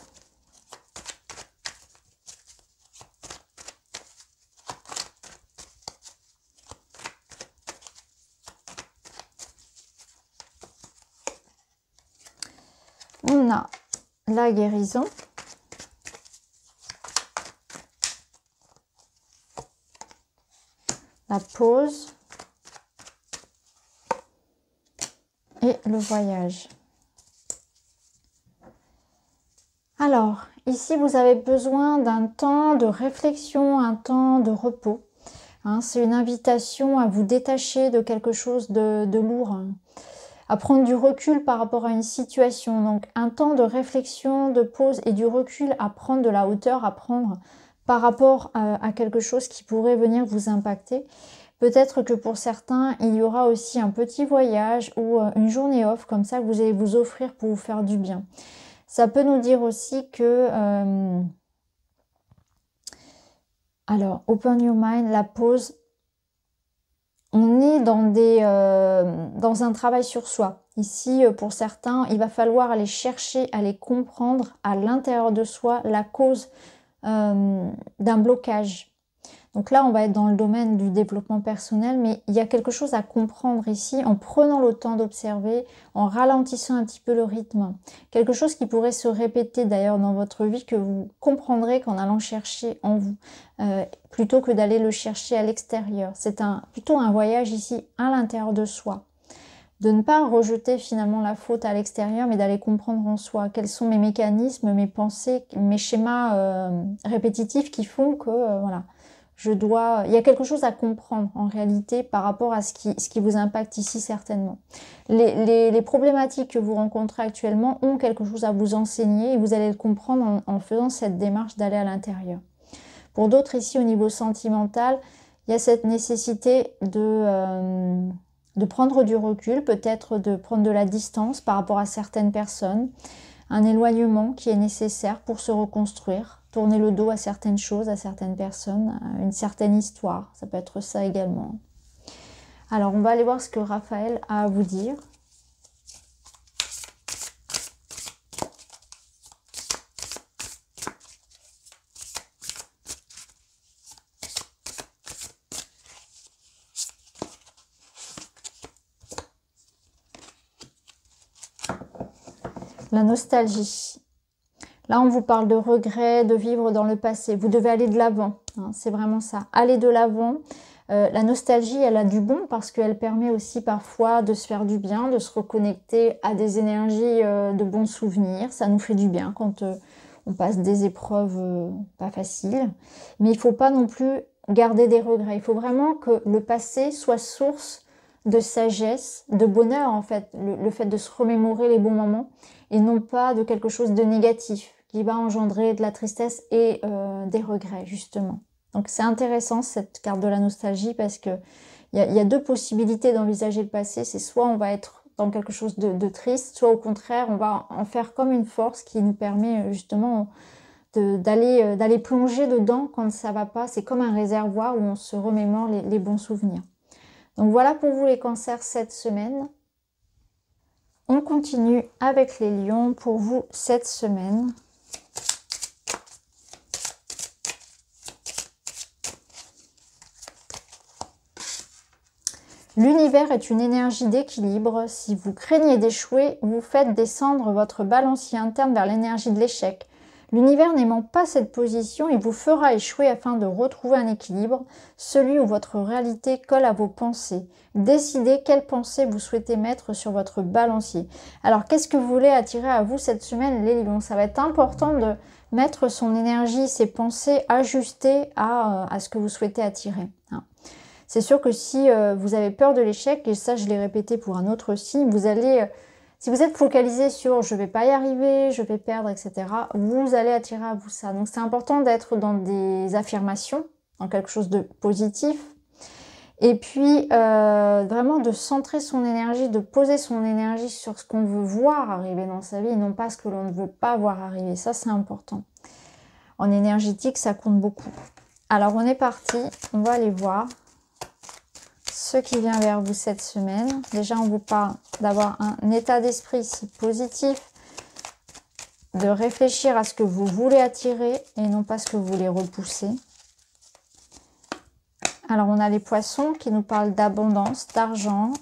On a la guérison. La pause. Et le voyage. Alors, ici, vous avez besoin d'un temps de réflexion, un temps de repos. Hein, c'est une invitation à vous détacher de quelque chose de lourd, hein, à prendre du recul par rapport à une situation. Donc, un temps de réflexion, de pause et du recul à prendre de la hauteur, à prendre par rapport à quelque chose qui pourrait venir vous impacter. Peut-être que pour certains, il y aura aussi un petit voyage ou une journée off comme ça que vous allez vous offrir pour vous faire du bien. Ça peut nous dire aussi que... alors, open your mind, la pause. On est dans un travail sur soi. Ici, pour certains, il va falloir aller chercher, aller comprendre à l'intérieur de soi la cause d'un blocage. Donc là, on va être dans le domaine du développement personnel, mais il y a quelque chose à comprendre ici en prenant le temps d'observer, en ralentissant un petit peu le rythme. Quelque chose qui pourrait se répéter d'ailleurs dans votre vie, que vous comprendrez qu'en allant chercher en vous, plutôt que d'aller le chercher à l'extérieur. C'est plutôt un voyage ici à l'intérieur de soi. De ne pas rejeter finalement la faute à l'extérieur, mais d'aller comprendre en soi quels sont mes mécanismes, mes pensées, mes schémas répétitifs qui font que, voilà, il y a quelque chose à comprendre en réalité par rapport à ce qui vous impacte ici certainement. Les problématiques que vous rencontrez actuellement ont quelque chose à vous enseigner et vous allez le comprendre en faisant cette démarche d'aller à l'intérieur. Pour d'autres ici au niveau sentimental, il y a cette nécessité de prendre du recul, peut-être de prendre de la distance par rapport à certaines personnes, un éloignement qui est nécessaire pour se reconstruire. Tourner le dos à certaines choses, à certaines personnes, à une certaine histoire. Ça peut être ça également. Alors, on va aller voir ce que Raphaël a à vous dire. La nostalgie. Là, on vous parle de regrets, de vivre dans le passé. Vous devez aller de l'avant, hein, c'est vraiment ça. Aller de l'avant. La nostalgie, elle a du bon parce qu'elle permet aussi parfois de se faire du bien, de se reconnecter à des énergies de bons souvenirs. Ça nous fait du bien quand on passe des épreuves pas faciles. Mais il ne faut pas non plus garder des regrets. Il faut vraiment que le passé soit source de sagesse, de bonheur en fait. Le fait de se remémorer les bons moments et non pas de quelque chose de négatif qui va engendrer de la tristesse et des regrets justement. Donc c'est intéressant cette carte de la nostalgie parce que il y a deux possibilités d'envisager le passé. C'est soit on va être dans quelque chose de triste, soit au contraire on va en faire comme une force qui nous permet justement d'aller plonger dedans quand ça va pas. C'est comme un réservoir où on se remémore les bons souvenirs. Donc voilà pour vous les cancers cette semaine. On continue avec les lions pour vous cette semaine. L'univers est une énergie d'équilibre. Si vous craignez d'échouer, vous faites descendre votre balancier interne vers l'énergie de l'échec. L'univers n'aimant pas cette position, il vous fera échouer afin de retrouver un équilibre, celui où votre réalité colle à vos pensées. Décidez quelles pensées vous souhaitez mettre sur votre balancier. Alors, qu'est-ce que vous voulez attirer à vous cette semaine, les lions? Ça va être important de mettre son énergie, ses pensées ajustées à ce que vous souhaitez attirer. C'est sûr que si vous avez peur de l'échec, et ça je l'ai répété pour un autre signe, vous allez, si vous êtes focalisé sur je vais pas y arriver, je vais perdre, etc., vous allez attirer à vous ça. Donc c'est important d'être dans des affirmations, dans quelque chose de positif, et puis vraiment de centrer son énergie, de poser son énergie sur ce qu'on veut voir arriver dans sa vie, et non pas ce que l'on ne veut pas voir arriver. Ça c'est important. En énergétique, ça compte beaucoup. Alors on est parti, on va aller voir ce qui vient vers vous cette semaine. Déjà, on vous parle d'avoir un état d'esprit ici positif, de réfléchir à ce que vous voulez attirer et non pas ce que vous voulez repousser. Alors, on a les poissons qui nous parlent d'abondance, d'argent,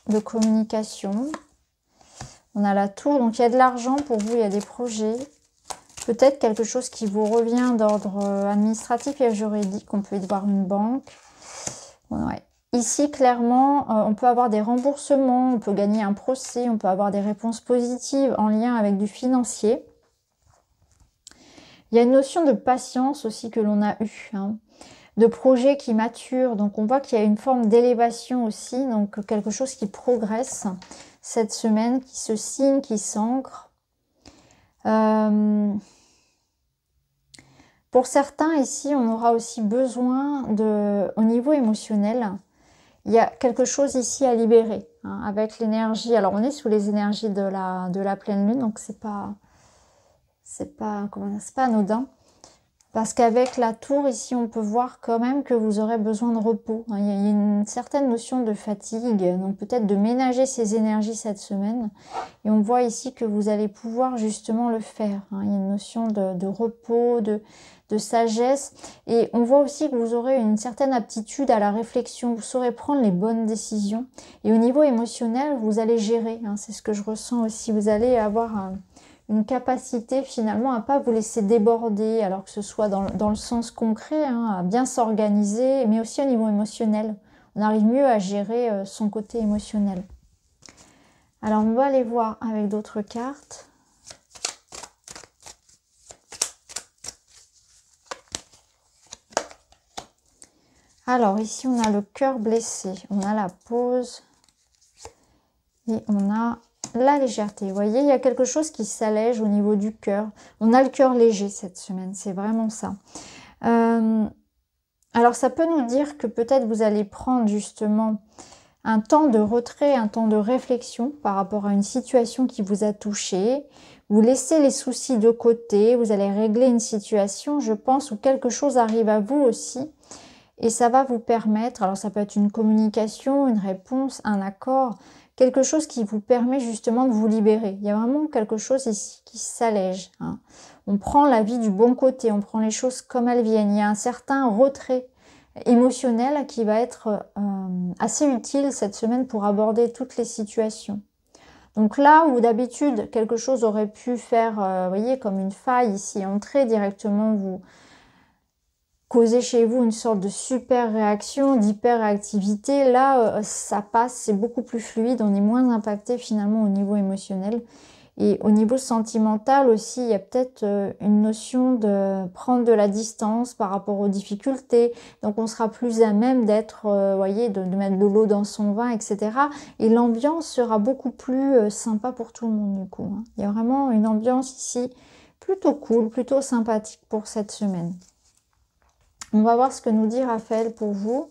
de communication. On a la tour, donc il y a de l'argent pour vous, il y a des projets. Peut-être quelque chose qui vous revient d'ordre administratif et juridique. On peut y voir une banque. Ouais. Ici, clairement, on peut avoir des remboursements, on peut gagner un procès, on peut avoir des réponses positives en lien avec du financier. Il y a une notion de patience aussi que l'on a eue, hein, de projets qui maturent. Donc, on voit qu'il y a une forme d'élévation aussi, donc quelque chose qui progresse cette semaine, qui se signe, qui s'ancre. Pour certains, ici, on aura aussi besoin au niveau émotionnel, il y a quelque chose ici à libérer, hein, avec l'énergie. Alors, on est sous les énergies de la pleine lune, donc c'est pas anodin. Parce qu'avec la tour, ici, on peut voir quand même que vous aurez besoin de repos. Il y a une certaine notion de fatigue, donc peut-être de ménager ces énergies cette semaine. Et on voit ici que vous allez pouvoir justement le faire. Il y a une notion de repos, de sagesse. Et on voit aussi que vous aurez une certaine aptitude à la réflexion. Vous saurez prendre les bonnes décisions. Et au niveau émotionnel, vous allez gérer. C'est ce que je ressens aussi. Vous allez avoir une capacité finalement à pas vous laisser déborder, alors que ce soit dans le sens concret, à bien s'organiser, mais aussi au niveau émotionnel. On arrive mieux à gérer son côté émotionnel. Alors on va aller voir avec d'autres cartes. Alors ici on a le cœur blessé, on a la pause et on a la légèreté. Vous voyez, il y a quelque chose qui s'allège au niveau du cœur. On a le cœur léger cette semaine, c'est vraiment ça. Alors ça peut nous dire que peut-être vous allez prendre justement un temps de retrait, un temps de réflexion par rapport à une situation qui vous a touché. Vous laissez les soucis de côté, vous allez régler une situation, je pense, où quelque chose arrive à vous aussi. Et ça va vous permettre, alors ça peut être une communication, une réponse, un accord, quelque chose qui vous permet justement de vous libérer. Il y a vraiment quelque chose ici qui s'allège. On prend la vie du bon côté, on prend les choses comme elles viennent. Il y a un certain retrait émotionnel qui va être assez utile cette semaine pour aborder toutes les situations. Donc là où d'habitude quelque chose aurait pu faire, vous voyez, comme une faille ici, entrer directement, vous causez chez vous une sorte de super réaction, d'hyper réactivité. Là, ça passe, c'est beaucoup plus fluide, on est moins impacté finalement au niveau émotionnel. Et au niveau sentimental aussi, il y a peut-être une notion de prendre de la distance par rapport aux difficultés. Donc on sera plus à même d'être, voyez, de mettre de l'eau dans son vin, etc. Et l'ambiance sera beaucoup plus sympa pour tout le monde du coup, hein. Il y a vraiment une ambiance ici plutôt cool, plutôt sympathique pour cette semaine. On va voir ce que nous dit Raphaël pour vous.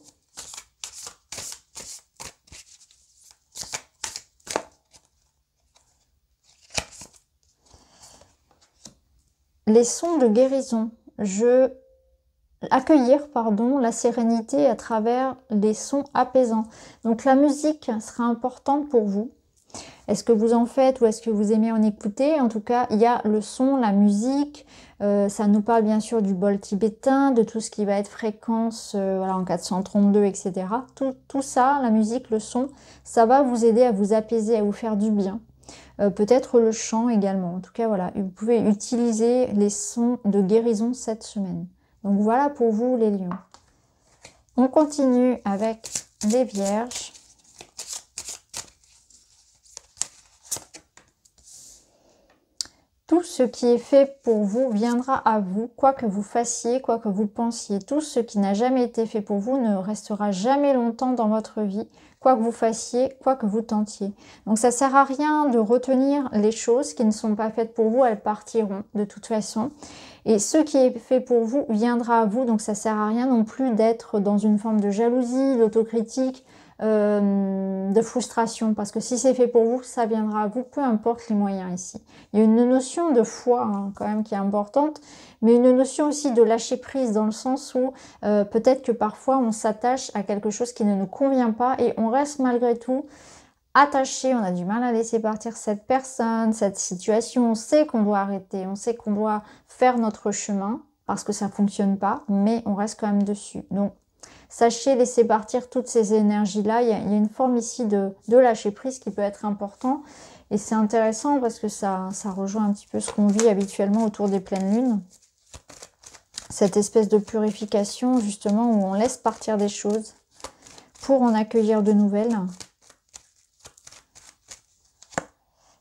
Les sons de guérison. Accueillir, pardon, la sérénité à travers les sons apaisants. Donc la musique sera importante pour vous. Est-ce que vous en faites ou est-ce que vous aimez en écouter? En tout cas, il y a le son, la musique. Ça nous parle bien sûr du bol tibétain, de tout ce qui va être fréquence voilà, en 432, etc. Tout ça, la musique, le son, ça va vous aider à vous apaiser, à vous faire du bien. Peut-être le chant également. En tout cas, voilà, vous pouvez utiliser les sons de guérison cette semaine. Donc voilà pour vous les lions. On continue avec les vierges. Tout ce qui est fait pour vous viendra à vous, quoi que vous fassiez, quoi que vous pensiez. Tout ce qui n'a jamais été fait pour vous ne restera jamais longtemps dans votre vie, quoi que vous fassiez, quoi que vous tentiez. Donc ça sert à rien de retenir les choses qui ne sont pas faites pour vous, elles partiront de toute façon. Et ce qui est fait pour vous viendra à vous, donc ça sert à rien non plus d'être dans une forme de jalousie, d'autocritique, de frustration, parce que si c'est fait pour vous, ça viendra à vous, peu importe les moyens ici. Il y a une notion de foi hein, quand même qui est importante, mais une notion aussi de lâcher prise dans le sens où peut-être que parfois on s'attache à quelque chose qui ne nous convient pas et on reste malgré tout attaché, on a du mal à laisser partir cette personne, cette situation, on sait qu'on doit arrêter, on sait qu'on doit faire notre chemin parce que ça fonctionne pas, mais on reste quand même dessus. Donc sachez laisser partir toutes ces énergies-là. Il y a une forme ici de lâcher prise qui peut être important. Et c'est intéressant parce que ça rejoint un petit peu ce qu'on vit habituellement autour des pleines lunes. Cette espèce de purification, justement, où on laisse partir des choses pour en accueillir de nouvelles.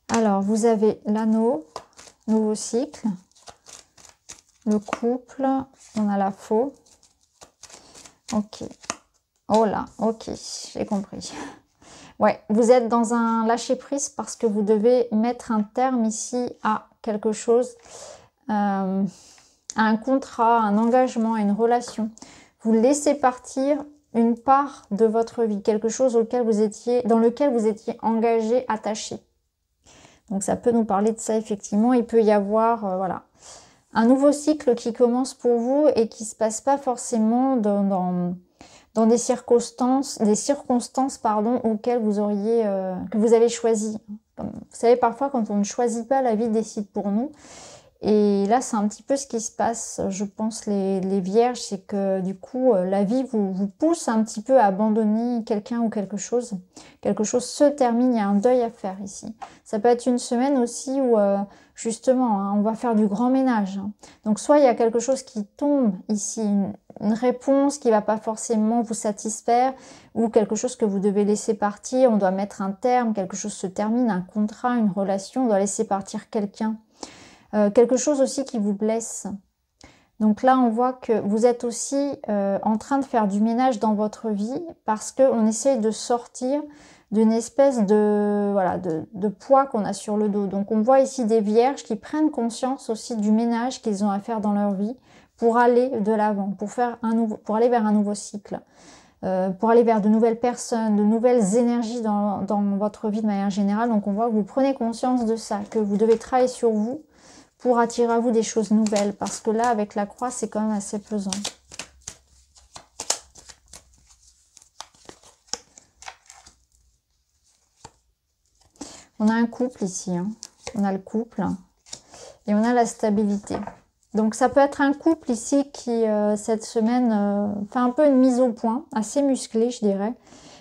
Alors, vous avez l'anneau, nouveau cycle, le couple, on a la faux. Ok. Oh là, ok, j'ai compris. Ouais, vous êtes dans un lâcher-prise parce que vous devez mettre un terme ici à quelque chose, à un contrat, un engagement, à une relation. Vous laissez partir une part de votre vie, quelque chose dans lequel vous étiez engagé, attaché. Donc ça peut nous parler de ça effectivement. Il peut y avoir, voilà, un nouveau cycle qui commence pour vous et qui se passe pas forcément dans des circonstances pardon, auxquelles vous auriez que vous avez choisi. Vous savez, parfois quand on ne choisit pas, la vie décide pour nous. Et là, c'est un petit peu ce qui se passe, je pense, les vierges, c'est que du coup, la vie vous pousse un petit peu à abandonner quelqu'un ou quelque chose. Quelque chose se termine, il y a un deuil à faire ici. Ça peut être une semaine aussi où, justement, hein, on va faire du grand ménage. Hein. Donc, soit il y a quelque chose qui tombe ici, une réponse qui va pas forcément vous satisfaire, ou quelque chose que vous devez laisser partir, on doit mettre un terme, quelque chose se termine, un contrat, une relation, on doit laisser partir quelqu'un. Quelque chose aussi qui vous blesse. Donc là, on voit que vous êtes aussi en train de faire du ménage dans votre vie parce qu'on essaye de sortir d'une espèce de poids qu'on a sur le dos. Donc on voit ici des vierges qui prennent conscience aussi du ménage qu'ils ont à faire dans leur vie pour aller de l'avant, pour aller vers un nouveau cycle. Pour aller vers de nouvelles personnes, de nouvelles énergies dans votre vie de manière générale. Donc on voit que vous prenez conscience de ça, que vous devez travailler sur vous pour attirer à vous des choses nouvelles. Parce que là, avec la croix, c'est quand même assez pesant. On a un couple ici. Hein. On a le couple. Et on a la stabilité. Donc ça peut être un couple ici qui, cette semaine, fait un peu une mise au point, assez musclée, je dirais.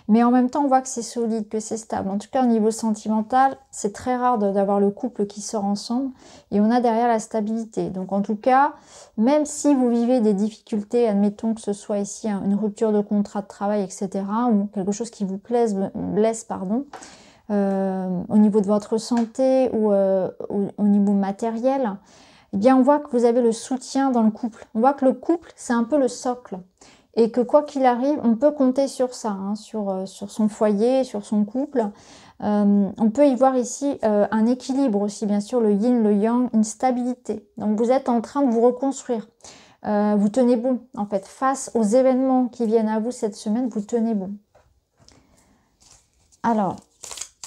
Mais en même temps, on voit que c'est solide, que c'est stable. En tout cas, au niveau sentimental, c'est très rare d'avoir le couple qui sort ensemble. Et on a derrière la stabilité. Donc en tout cas, même si vous vivez des difficultés, admettons que ce soit ici une rupture de contrat de travail, etc. ou quelque chose qui vous blesse, pardon, au niveau de votre santé ou au niveau matériel, eh bien on voit que vous avez le soutien dans le couple. On voit que le couple, c'est un peu le socle. Et que quoi qu'il arrive, on peut compter sur ça, hein, sur son foyer, sur son couple. On peut y voir ici un équilibre aussi, bien sûr, le yin, le yang, une stabilité. Donc vous êtes en train de vous reconstruire. Vous tenez bon, en fait, face aux événements qui viennent à vous cette semaine, vous tenez bon. Alors,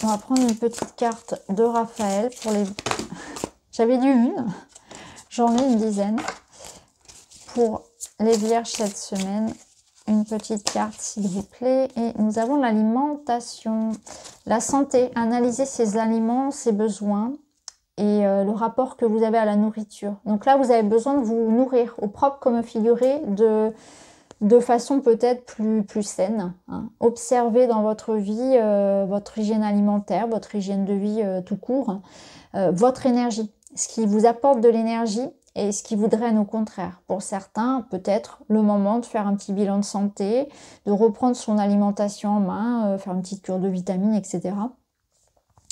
on va prendre une petite carte de Raphaël pour les... J'avais lu une, j'en ai une dizaine. Pour les vierges cette semaine, une petite carte s'il vous plaît. Et nous avons l'alimentation, la santé, analyser ses aliments, ses besoins et le rapport que vous avez à la nourriture. Donc là, vous avez besoin de vous nourrir au propre comme au figuré de façon peut-être plus saine. Hein. Observez dans votre vie votre hygiène alimentaire, votre hygiène de vie tout court, votre énergie, ce qui vous apporte de l'énergie et ce qui vous draine au contraire. Pour certains, peut-être le moment de faire un petit bilan de santé, de reprendre son alimentation en main, faire une petite cure de vitamines, etc.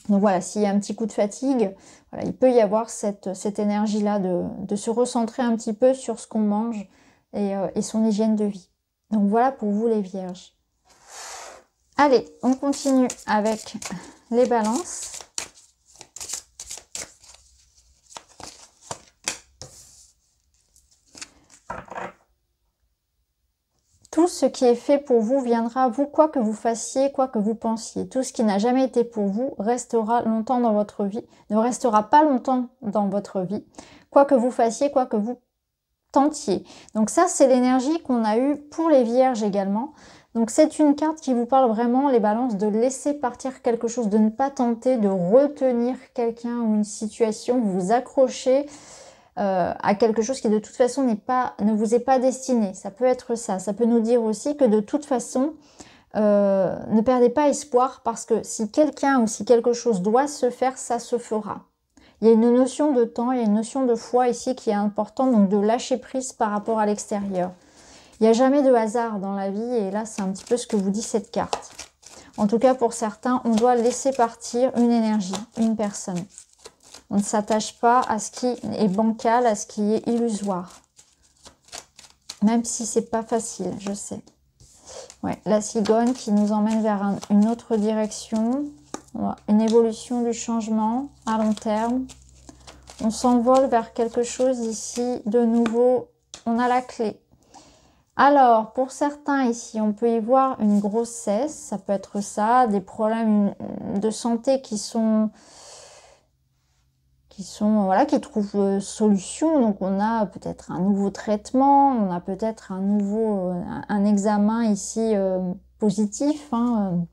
Donc voilà, s'il y a un petit coup de fatigue, voilà, il peut y avoir cette énergie-là de se recentrer un petit peu sur ce qu'on mange et son hygiène de vie. Donc voilà pour vous les vierges. Allez, on continue avec les balances. Tout ce qui est fait pour vous viendra à vous, quoi que vous fassiez, quoi que vous pensiez. Tout ce qui n'a jamais été pour vous restera longtemps dans votre vie, ne restera pas longtemps dans votre vie. Quoi que vous fassiez, quoi que vous tentiez. Donc ça, c'est l'énergie qu'on a eue pour les vierges également. Donc c'est une carte qui vous parle vraiment, les balances, de laisser partir quelque chose, de ne pas tenter de retenir quelqu'un ou une situation, vous accrocher à quelque chose qui de toute façon ne vous est pas destiné. Ça peut être ça. Ça peut nous dire aussi que de toute façon, ne perdez pas espoir parce que si quelqu'un ou si quelque chose doit se faire, ça se fera. Il y a une notion de temps, il y a une notion de foi ici qui est importante, donc de lâcher prise par rapport à l'extérieur. Il n'y a jamais de hasard dans la vie et là c'est un petit peu ce que vous dit cette carte. En tout cas pour certains, on doit laisser partir une énergie, une personne. On ne s'attache pas à ce qui est bancal, à ce qui est illusoire. Même si c'est pas facile, je sais. Ouais, la cigogne qui nous emmène vers une autre direction. Une évolution du changement à long terme. On s'envole vers quelque chose ici de nouveau. On a la clé. Alors, pour certains ici, on peut y voir une grossesse. Ça peut être ça, des problèmes de santé qui trouvent solution. Donc on a peut-être un nouveau traitement, on a peut-être un examen ici positif, hein,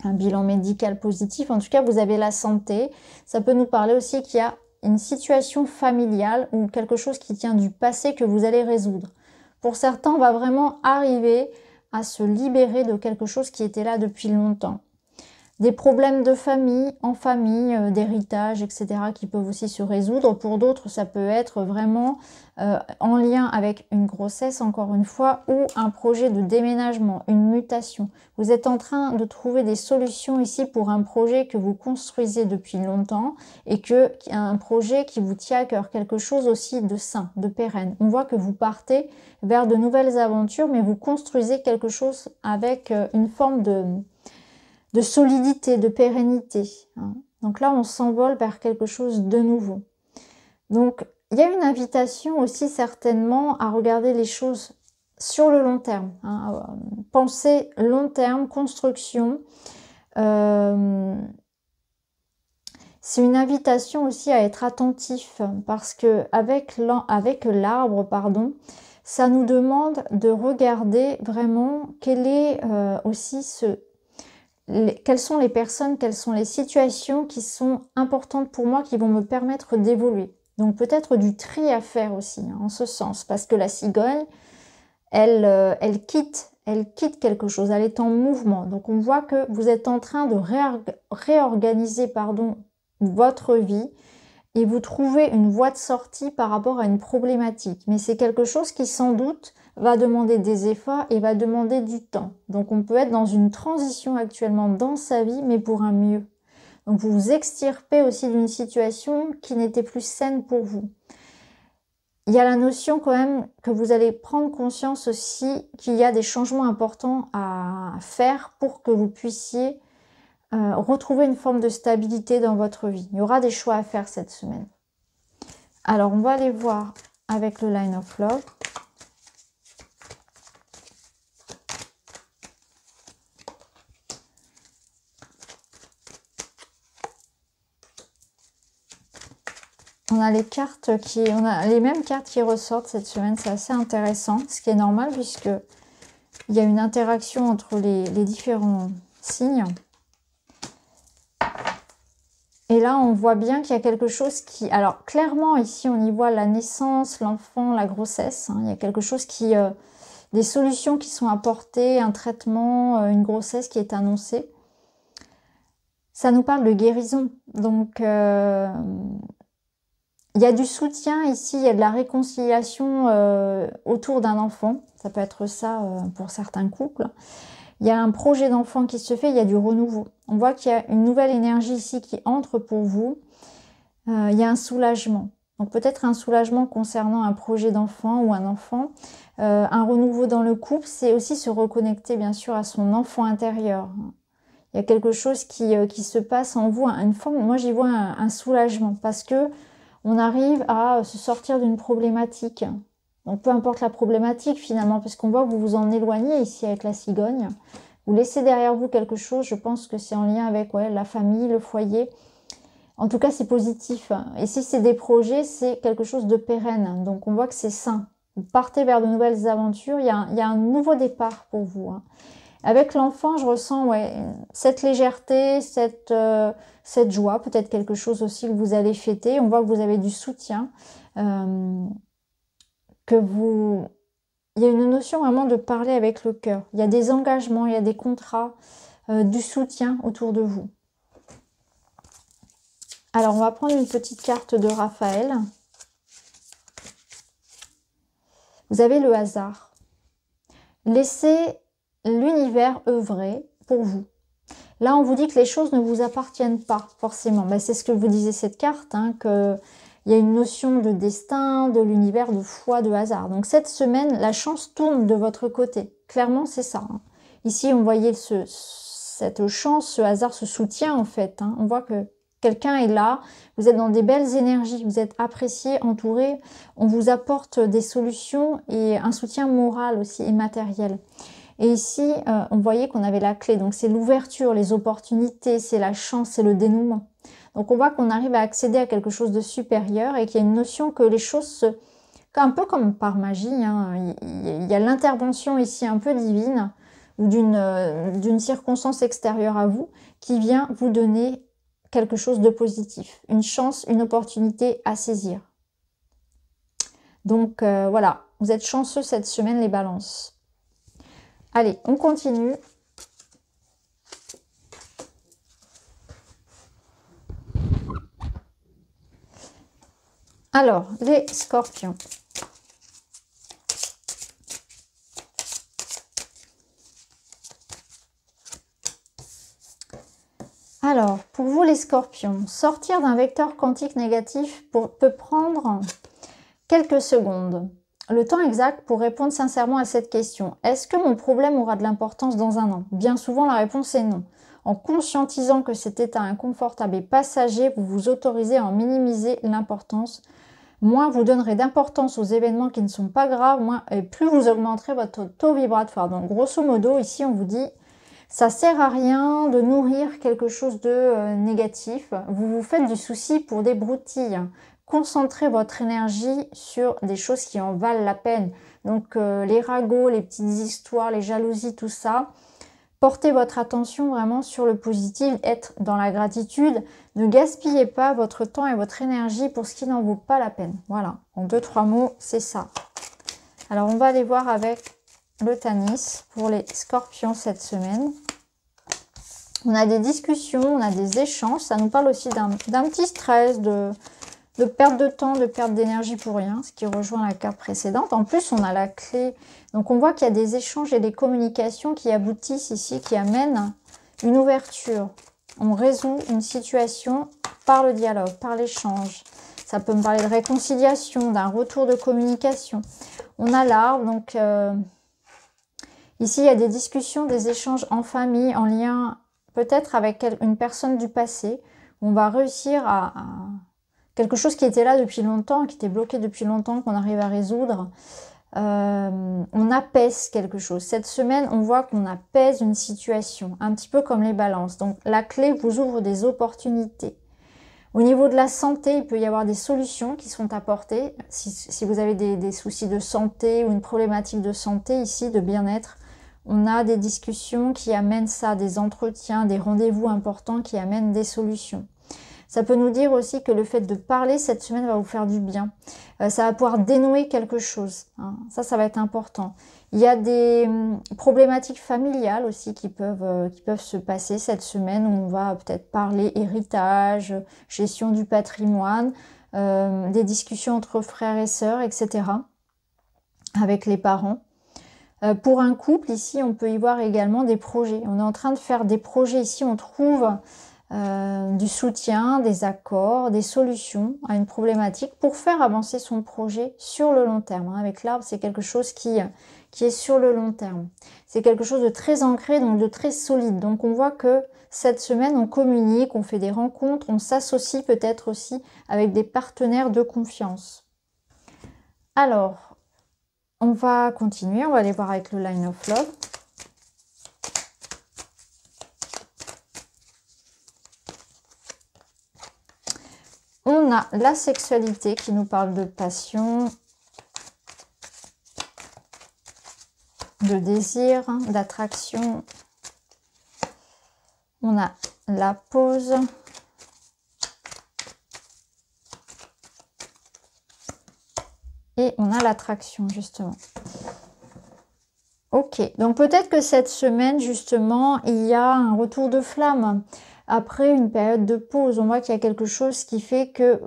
un bilan médical positif. En tout cas, vous avez la santé. Ça peut nous parler aussi qu'il y a une situation familiale ou quelque chose qui tient du passé que vous allez résoudre. Pour certains, on va vraiment arriver à se libérer de quelque chose qui était là depuis longtemps. Des problèmes de famille, en famille, d'héritage, etc. qui peuvent aussi se résoudre. Pour d'autres, ça peut être vraiment en lien avec une grossesse, encore une fois, ou un projet de déménagement, une mutation. Vous êtes en train de trouver des solutions ici pour un projet que vous construisez depuis longtemps et un projet qui vous tient à cœur, quelque chose aussi de sain, de pérenne. On voit que vous partez vers de nouvelles aventures, mais vous construisez quelque chose avec une forme de solidité, de pérennité. Hein. Donc là, on s'envole vers quelque chose de nouveau. Donc, il y a une invitation aussi certainement à regarder les choses sur le long terme. Hein. Pensée long terme, construction. C'est une invitation aussi à être attentif parce que avec l'arbre, pardon, ça nous demande de regarder vraiment quel est aussi quelles sont les personnes, quelles sont les situations qui sont importantes pour moi, qui vont me permettre d'évoluer. Donc peut-être du tri à faire aussi, hein, en ce sens, parce que la cigogne, elle quitte elle quitte quelque chose, elle est en mouvement. Donc on voit que vous êtes en train de réorganiser pardon, votre vie et vous trouvez une voie de sortie par rapport à une problématique. Mais c'est quelque chose qui sans doute va demander des efforts et va demander du temps. Donc on peut être dans une transition actuellement dans sa vie, mais pour un mieux. Donc vous vous extirpez aussi d'une situation qui n'était plus saine pour vous. Il y a la notion quand même que vous allez prendre conscience aussi qu'il y a des changements importants à faire pour que vous puissiez retrouver une forme de stabilité dans votre vie. Il y aura des choix à faire cette semaine. Alors, on va aller voir avec le Line of Love. On a les cartes on a les mêmes cartes qui ressortent cette semaine. C'est assez intéressant, ce qui est normal puisque il y a une interaction entre les différents signes. Et là, on voit bien qu'il y a quelque chose qui... Alors, clairement, ici, on y voit la naissance, l'enfant, la grossesse. Hein. Il y a quelque chose qui... des solutions qui sont apportées, un traitement, une grossesse qui est annoncée. Ça nous parle de guérison. Donc, il y a du soutien ici, il y a de la réconciliation autour d'un enfant. Ça peut être ça pour certains couples. Il y a un projet d'enfant qui se fait, il y a du renouveau. On voit qu'il y a une nouvelle énergie ici qui entre pour vous. Il y a un soulagement. Donc peut-être un soulagement concernant un projet d'enfant ou un enfant. Un renouveau dans le couple, c'est aussi se reconnecter bien sûr à son enfant intérieur. Il y a quelque chose qui se passe en vous, une forme, moi j'y vois un soulagement parce que on arrive à se sortir d'une problématique. Donc peu importe la problématique finalement, parce qu'on voit que vous vous en éloignez ici avec la cigogne. Vous laissez derrière vous quelque chose, je pense que c'est en lien avec la famille, le foyer. En tout cas, c'est positif. Et si c'est des projets, c'est quelque chose de pérenne. Donc on voit que c'est sain. Vous partez vers de nouvelles aventures, il y a un nouveau départ pour vous. Hein. Avec l'enfant, je ressens cette légèreté, cette joie, peut-être quelque chose aussi que vous allez fêter. On voit que vous avez du soutien. Il y a une notion vraiment de parler avec le cœur. Il y a des engagements, il y a des contrats, du soutien autour de vous. Alors, on va prendre une petite carte de Raphaël. Vous avez le hasard. Laissez l'univers œuvrer pour vous. Là, on vous dit que les choses ne vous appartiennent pas forcément. Ben, c'est ce que vous disait cette carte, hein, que... Il y a une notion de destin, de l'univers, de foi, de hasard. Donc cette semaine, la chance tourne de votre côté. Clairement, c'est ça. Hein. Ici, on voyait cette chance, ce hasard, ce soutien en fait. Hein. On voit que quelqu'un est là, vous êtes dans des belles énergies, vous êtes apprécié, entouré. On vous apporte des solutions et un soutien moral aussi et matériel. Et ici, on voyait qu'on avait la clé. Donc c'est l'ouverture, les opportunités, c'est la chance, c'est le dénouement. Donc on voit qu'on arrive à accéder à quelque chose de supérieur et qu'il y a une notion que les choses, un peu comme par magie, hein, il y a l'intervention ici un peu divine ou d'une circonstance extérieure à vous qui vient vous donner quelque chose de positif, une chance, une opportunité à saisir. Donc voilà, vous êtes chanceux cette semaine les balances. Allez, on continue. Alors, les scorpions. Alors, pour vous les scorpions, sortir d'un vecteur quantique négatif peut prendre quelques secondes. Le temps exact pour répondre sincèrement à cette question. Est-ce que mon problème aura de l'importance dans un an? Bien souvent, la réponse est non. En conscientisant que cet état inconfortable et passager, vous vous autorisez à en minimiser l'importance. Moins vous donnerez d'importance aux événements qui ne sont pas graves, et plus vous augmenterez votre taux vibratoire. Donc grosso modo, ici on vous dit, ça sert à rien de nourrir quelque chose de négatif. Vous vous faites du souci pour des broutilles. Concentrez votre énergie sur des choses qui en valent la peine. Donc les ragots, les petites histoires, les jalousies, tout ça. Portez votre attention vraiment sur le positif, être dans la gratitude. Ne gaspillez pas votre temps et votre énergie pour ce qui n'en vaut pas la peine. Voilà, en 2-3 mots, c'est ça. Alors, on va aller voir avec le Tanis pour les scorpions cette semaine. On a des discussions, on a des échanges. Ça nous parle aussi d'un petit stress, de perte de temps, de perte d'énergie pour rien, ce qui rejoint la carte précédente. En plus, on a la clé. Donc, on voit qu'il y a des échanges et des communications qui aboutissent ici, qui amènent une ouverture. On résout une situation par le dialogue, par l'échange. Ça peut me parler de réconciliation, d'un retour de communication. On a l'arbre, donc ici, il y a des discussions, des échanges en famille, en lien peut-être avec une personne du passé. On va réussir à quelque chose qui était là depuis longtemps, qui était bloqué depuis longtemps, qu'on arrive à résoudre. On apaise quelque chose. Cette semaine, on voit qu'on apaise une situation, un petit peu comme les balances. Donc, la clé vous ouvre des opportunités. Au niveau de la santé, il peut y avoir des solutions qui sont apportées. Si vous avez des soucis de santé ou une problématique de santé ici, de bien-être, on a des discussions qui amènent ça, des entretiens, des rendez-vous importants qui amènent des solutions. Ça peut nous dire aussi que le fait de parler cette semaine va vous faire du bien. Ça va pouvoir dénouer quelque chose. Hein. Ça va être important. Il y a des problématiques familiales aussi qui peuvent se passer cette semaine. Où on va peut-être parler héritage, gestion du patrimoine, des discussions entre frères et sœurs, etc. avec les parents. Pour un couple, ici, on peut y voir également des projets. On est en train de faire des projets. Ici, on trouve du soutien, des accords, des solutions à une problématique pour faire avancer son projet sur le long terme. Avec l'arbre, c'est quelque chose qui est sur le long terme. C'est quelque chose de très ancré, donc de très solide. Donc on voit que cette semaine, on communique, on fait des rencontres, on s'associe peut-être aussi avec des partenaires de confiance. Alors, on va continuer, on va aller voir avec le Line of Love. On a la sexualité qui nous parle de passion, de désir, d'attraction. On a la pause. Et on a l'attraction, justement. Ok, donc peut-être que cette semaine, justement, il y a un retour de flamme. Après une période de pause, on voit qu'il y a quelque chose qui fait que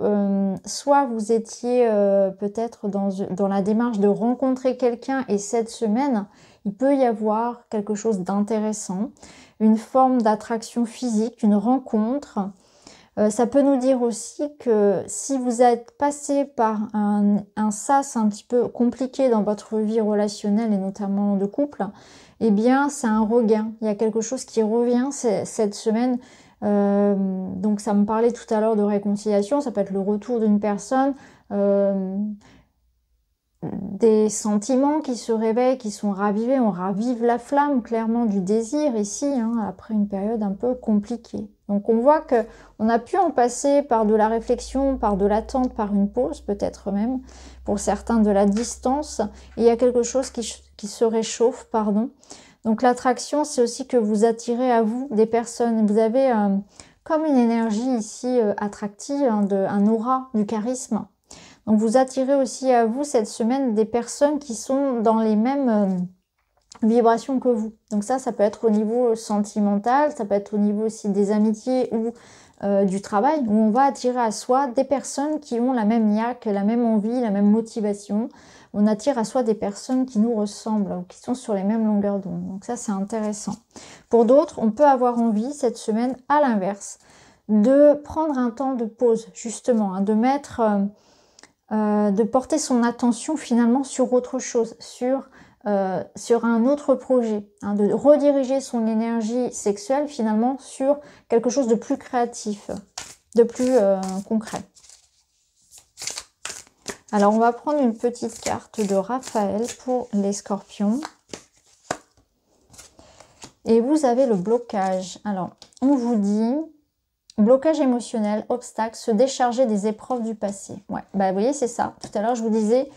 soit vous étiez peut-être dans la démarche de rencontrer quelqu'un et cette semaine, il peut y avoir quelque chose d'intéressant, une forme d'attraction physique, une rencontre. Ça peut nous dire aussi que si vous êtes passé par un sas un petit peu compliqué dans votre vie relationnelle et notamment de couple, eh bien c'est un regain. Il y a quelque chose qui revient cette semaine. Donc ça me parlait tout à l'heure de réconciliation, ça peut être le retour d'une personne, des sentiments qui se réveillent, qui sont ravivés. On ravive la flamme clairement du désir ici, hein, après une période un peu compliquée. Donc on voit que on a pu en passer par de la réflexion, par de l'attente, par une pause peut-être même, pour certains de la distance. Et il y a quelque chose qui se réchauffe, pardon. Donc l'attraction, c'est aussi que vous attirez à vous des personnes. Vous avez comme une énergie ici attractive, hein, un aura, du charisme. Donc vous attirez aussi à vous cette semaine des personnes qui sont dans les mêmes vibrations que vous. Donc ça peut être au niveau sentimental, ça peut être au niveau aussi des amitiés ou du travail, où on va attirer à soi des personnes qui ont la même niaque, la même envie, la même motivation. On attire à soi des personnes qui nous ressemblent, qui sont sur les mêmes longueurs d'onde. Donc ça, c'est intéressant. Pour d'autres, on peut avoir envie cette semaine, à l'inverse, de prendre un temps de pause, justement, hein, de porter son attention finalement sur autre chose, sur un autre projet, hein, de rediriger son énergie sexuelle finalement sur quelque chose de plus créatif, de plus concret. Alors, on va prendre une petite carte de Raphaël pour les scorpions. Et vous avez le blocage. Alors, on vous dit blocage émotionnel, obstacle, se décharger des épreuves du passé. Ouais, bah, vous voyez, c'est ça. Tout à l'heure, je vous disais,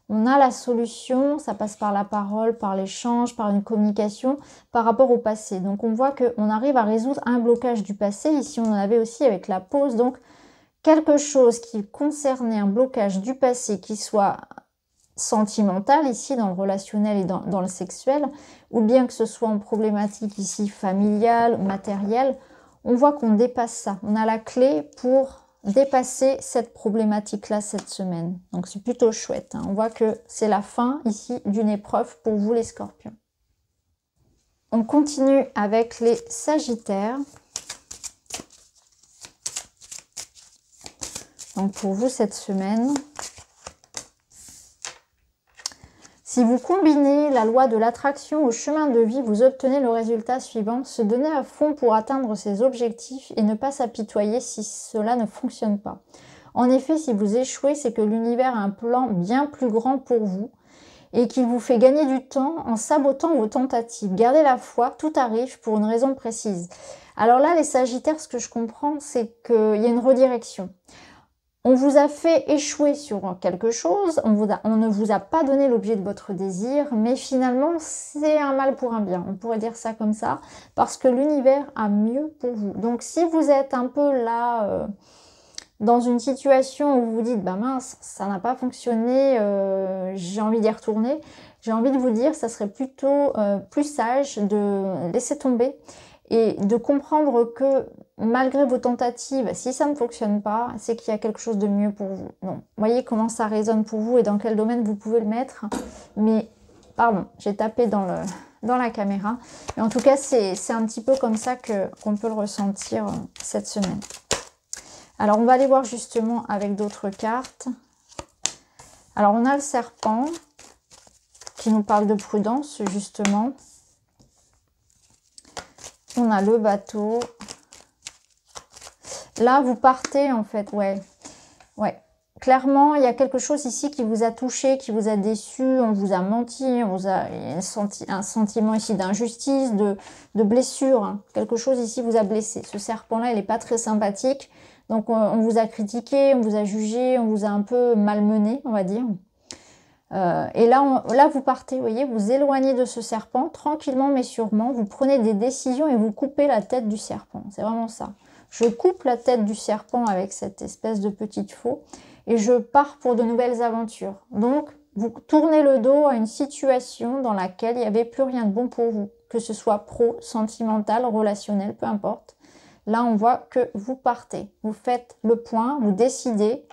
on a la solution, ça passe par la parole, par l'échange, par une communication par rapport au passé. Donc, on voit qu'on arrive à résoudre un blocage du passé. Ici, on en avait aussi avec la pause. Donc, quelque chose qui concernait un blocage du passé qui soit sentimentale ici, dans le relationnel et dans le sexuel, ou bien que ce soit en problématique ici familiale, matérielle, on voit qu'on dépasse ça. On a la clé pour dépasser cette problématique-là cette semaine. Donc c'est plutôt chouette, hein. On voit que c'est la fin ici d'une épreuve pour vous les scorpions. On continue avec les sagittaires. Donc pour vous cette semaine, si vous combinez la loi de l'attraction au chemin de vie, vous obtenez le résultat suivant: se donner à fond pour atteindre ses objectifs et ne pas s'apitoyer si cela ne fonctionne pas. En effet, si vous échouez, c'est que l'univers a un plan bien plus grand pour vous et qu'il vous fait gagner du temps en sabotant vos tentatives. Gardez la foi, tout arrive pour une raison précise. Alors là, les sagittaires, ce que je comprends, c'est qu'il y a une redirection. On vous a fait échouer sur quelque chose, on ne vous a pas donné l'objet de votre désir, mais finalement, c'est un mal pour un bien. On pourrait dire ça comme ça, parce que l'univers a mieux pour vous. Donc, si vous êtes un peu là, dans une situation où vous vous dites, bah mince, ça n'a pas fonctionné, j'ai envie d'y retourner, j'ai envie de vous dire, ça serait plutôt plus sage de laisser tomber et de comprendre que malgré vos tentatives, si ça ne fonctionne pas, c'est qu'il y a quelque chose de mieux pour vous. Donc, voyez comment ça résonne pour vous et dans quel domaine vous pouvez le mettre. Mais, pardon, j'ai tapé dans la caméra. Mais en tout cas, c'est un petit peu comme ça qu'on peut le ressentir cette semaine. Alors, on va aller voir justement avec d'autres cartes. Alors, on a le serpent qui nous parle de prudence, justement. On a le bateau. Là, vous partez, en fait, ouais. Clairement, il y a quelque chose ici qui vous a touché, qui vous a déçu, on vous a menti, on vous a un sentiment ici d'injustice, de blessure. Hein. Quelque chose ici vous a blessé. Ce serpent-là, il n'est pas très sympathique. Donc, on vous a critiqué, on vous a jugé, on vous a un peu malmené, on va dire. Et là, vous partez, vous voyez, vous éloignez de ce serpent, tranquillement mais sûrement. Vous prenez des décisions et vous coupez la tête du serpent. C'est vraiment ça. Je coupe la tête du serpent avec cette espèce de petite faux et je pars pour de nouvelles aventures. Donc, vous tournez le dos à une situation dans laquelle il n'y avait plus rien de bon pour vous, que ce soit pro, sentimental, relationnel, peu importe. Là, on voit que vous partez. Vous faites le point, vous décidez,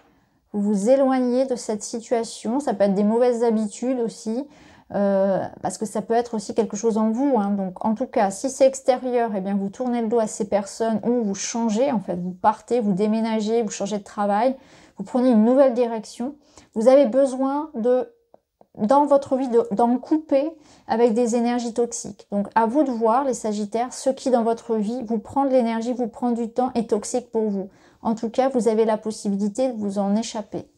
vous vous éloignez de cette situation. Ça peut être des mauvaises habitudes aussi, parce que ça peut être aussi quelque chose en vous. Hein. Donc, en tout cas, si c'est extérieur, eh bien, vous tournez le dos à ces personnes ou vous changez. En fait, vous partez, vous déménagez, vous changez de travail, vous prenez une nouvelle direction. Vous avez besoin dans votre vie, d'en couper avec des énergies toxiques. Donc, à vous de voir, les Sagittaires, ce qui dans votre vie vous prend de l'énergie, vous prend du temps, est toxique pour vous. En tout cas, vous avez la possibilité de vous en échapper.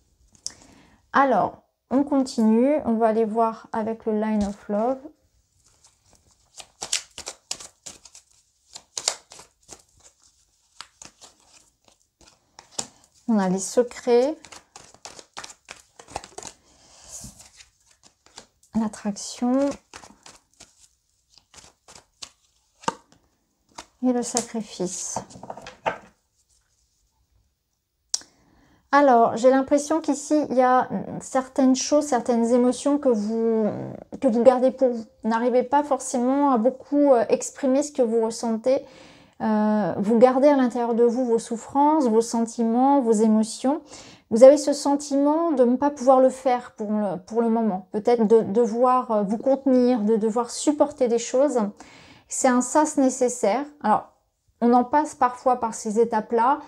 Alors, on continue. On va aller voir avec le Line of Love. On a les secrets. L'attraction. Et le sacrifice. Alors, j'ai l'impression qu'ici, il y a certaines choses, certaines émotions que vous gardez pour vous. Vous n'arrivez pas forcément à beaucoup exprimer ce que vous ressentez. Vous gardez à l'intérieur de vous vos souffrances, vos sentiments, vos émotions. Vous avez ce sentiment de ne pas pouvoir le faire pour le moment. Peut-être de devoir vous contenir, de devoir supporter des choses. C'est un sas nécessaire. Alors, on en passe parfois par ces étapes-là.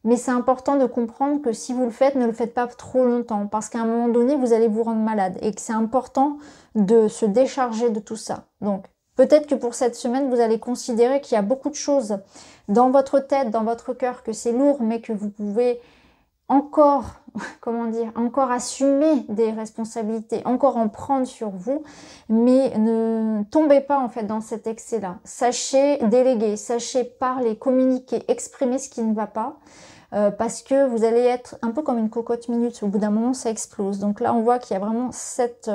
Mais c'est important de comprendre que si vous le faites, ne le faites pas trop longtemps. Parce qu'à un moment donné, vous allez vous rendre malade. Et que c'est important de se décharger de tout ça. Donc, peut-être que pour cette semaine, vous allez considérer qu'il y a beaucoup de choses dans votre tête, dans votre cœur, que c'est lourd, mais que vous pouvez encore, comment dire, encore assumer des responsabilités, encore en prendre sur vous. Mais ne tombez pas en fait dans cet excès-là. Sachez déléguer, sachez parler, communiquer, exprimer ce qui ne va pas. Parce que vous allez être un peu comme une cocotte minute. Au bout d'un moment, ça explose. Donc là, on voit qu'il y a vraiment cette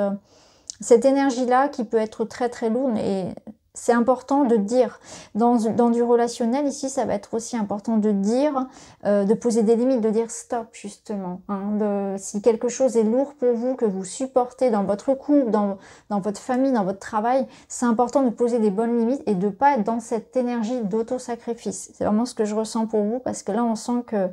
énergie-là qui peut être très très lourde. Et c'est important de dire. Dans du relationnel, ici, ça va être aussi important de dire, de poser des limites, de dire stop, justement. Hein, si quelque chose est lourd pour vous, que vous supportez dans votre couple, dans votre famille, dans votre travail, c'est important de poser des bonnes limites et de ne pas être dans cette énergie d'auto-sacrifice. C'est vraiment ce que je ressens pour vous, parce que là, on sent que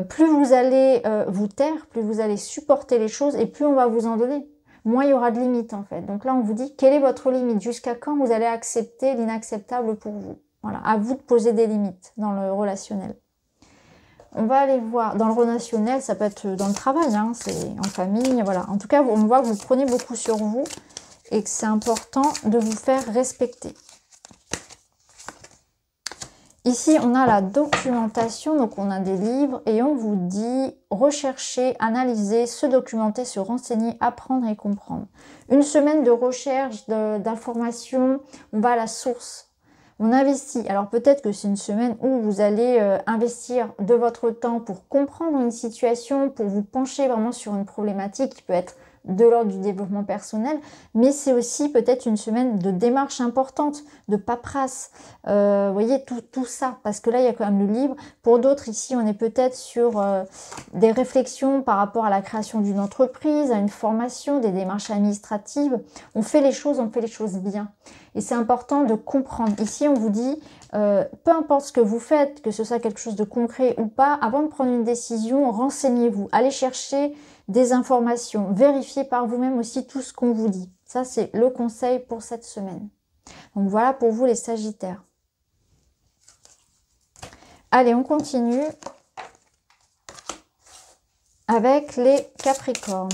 plus vous allez vous taire, plus vous allez supporter les choses et plus on va vous en donner. Moins il y aura de limites en fait. Donc là, on vous dit, quelle est votre limite? Jusqu'à quand vous allez accepter l'inacceptable pour vous? Voilà, à vous de poser des limites dans le relationnel. On va aller voir, dans le relationnel, ça peut être dans le travail, hein, c'est en famille, voilà. En tout cas, on voit que vous prenez beaucoup sur vous et que c'est important de vous faire respecter. Ici, on a la documentation, donc on a des livres et on vous dit rechercher, analyser, se documenter, se renseigner, apprendre et comprendre. Une semaine de recherche, d'informations, on va à la source, on investit. Alors peut-être que c'est une semaine où vous allez investir de votre temps pour comprendre une situation, pour vous pencher vraiment sur une problématique qui peut être de l'ordre du développement personnel, mais c'est aussi peut-être une semaine de démarche importante, de paperasse, vous voyez, tout ça, parce que là, il y a quand même le livre. Pour d'autres, ici, on est peut-être sur des réflexions par rapport à la création d'une entreprise, à une formation, des démarches administratives. On fait les choses bien. Et c'est important de comprendre. Ici, on vous dit, peu importe ce que vous faites, que ce soit quelque chose de concret ou pas, avant de prendre une décision, renseignez-vous. Allez chercher des informations. Vérifiez par vous-même aussi tout ce qu'on vous dit. Ça, c'est le conseil pour cette semaine. Donc voilà pour vous les Sagittaires. Allez, on continue avec les Capricornes.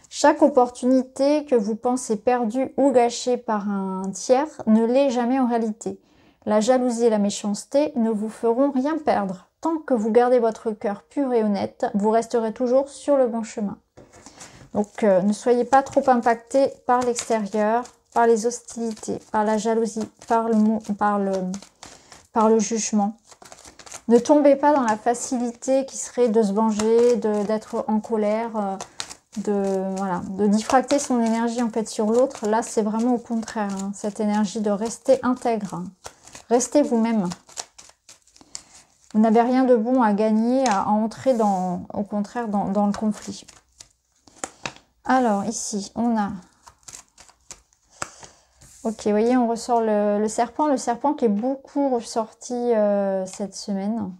Chaque opportunité que vous pensez perdue ou gâchée par un tiers ne l'est jamais en réalité. La jalousie et la méchanceté ne vous feront rien perdre. Tant que vous gardez votre cœur pur et honnête, vous resterez toujours sur le bon chemin. Donc ne soyez pas trop impactés par l'extérieur, par les hostilités, par la jalousie, par le jugement. Ne tombez pas dans la facilité qui serait de se venger, d'être en colère, de diffracter son énergie en fait sur l'autre. Là, c'est vraiment au contraire, hein, cette énergie de rester intègre. Restez vous-même. Vous n'avez rien de bon à gagner, à entrer au contraire dans le conflit. Alors ici, on a... Ok, vous voyez, on ressort le serpent qui est beaucoup ressorti cette semaine.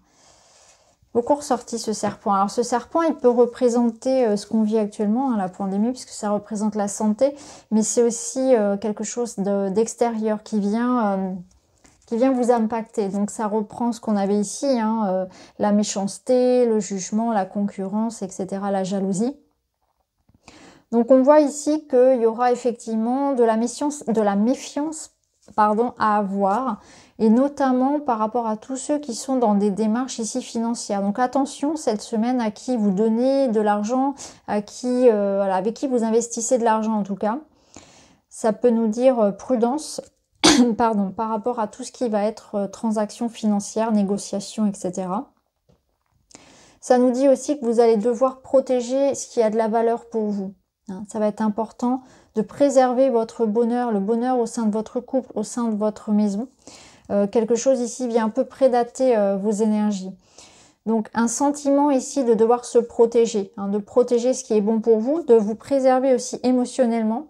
Beaucoup ressorti ce serpent. Alors ce serpent, il peut représenter ce qu'on vit actuellement, hein, la pandémie, puisque ça représente la santé, mais c'est aussi quelque chose d'extérieur qui vient vous impacter. Donc ça reprend ce qu'on avait ici, hein, la méchanceté, le jugement, la concurrence, etc., la jalousie. Donc on voit ici qu'il y aura effectivement de la méfiance à avoir, et notamment par rapport à tous ceux qui sont dans des démarches ici financières. Donc attention cette semaine à qui vous donnez de l'argent, avec qui vous investissez de l'argent en tout cas. Ça peut nous dire prudence pardon, par rapport à tout ce qui va être transactions financières, négociations, etc. Ça nous dit aussi que vous allez devoir protéger ce qui a de la valeur pour vous. Ça va être important de préserver votre bonheur, le bonheur au sein de votre couple, au sein de votre maison. Quelque chose ici vient un peu prédater vos énergies. Donc un sentiment ici de devoir se protéger, hein, de protéger ce qui est bon pour vous, de vous préserver aussi émotionnellement.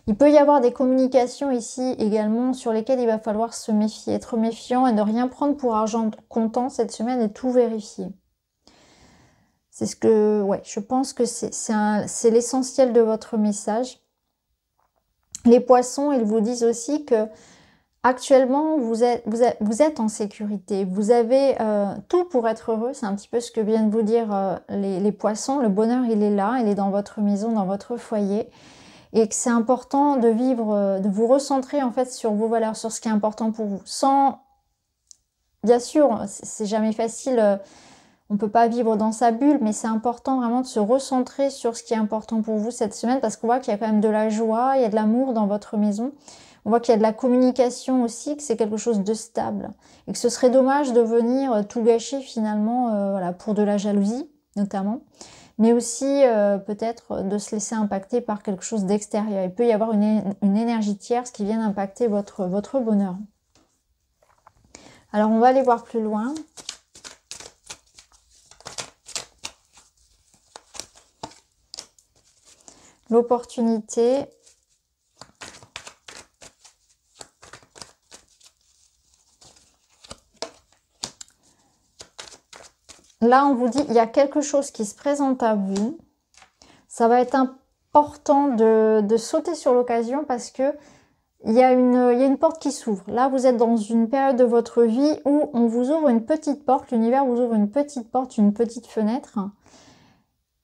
Il peut y avoir des communications ici également sur lesquelles il va falloir se méfier, être méfiant et ne rien prendre pour argent comptant cette semaine et tout vérifier. C'est ce que, ouais, je pense que c'est l'essentiel de votre message. Les poissons, ils vous disent aussi que actuellement, vous êtes en sécurité. Vous avez tout pour être heureux. C'est un petit peu ce que viennent vous dire les poissons. Le bonheur, il est là, il est dans votre maison, dans votre foyer. Et que c'est important de vivre, de vous recentrer en fait sur vos valeurs, sur ce qui est important pour vous. Sans, bien sûr, c'est jamais facile, on ne peut pas vivre dans sa bulle, mais c'est important vraiment de se recentrer sur ce qui est important pour vous cette semaine, parce qu'on voit qu'il y a quand même de la joie, il y a de l'amour dans votre maison. On voit qu'il y a de la communication aussi, que c'est quelque chose de stable. Et que ce serait dommage de venir tout gâcher finalement pour de la jalousie. notamment, mais aussi peut-être de se laisser impacter par quelque chose d'extérieur. Il peut y avoir une énergie tierce qui vient impacter votre bonheur. Alors, on va aller voir plus loin. L'opportunité. Là, on vous dit, il y a quelque chose qui se présente à vous. Ça va être important de sauter sur l'occasion parce que il y a une porte qui s'ouvre. Là, vous êtes dans une période de votre vie où on vous ouvre une petite porte. L'univers vous ouvre une petite porte, une petite fenêtre.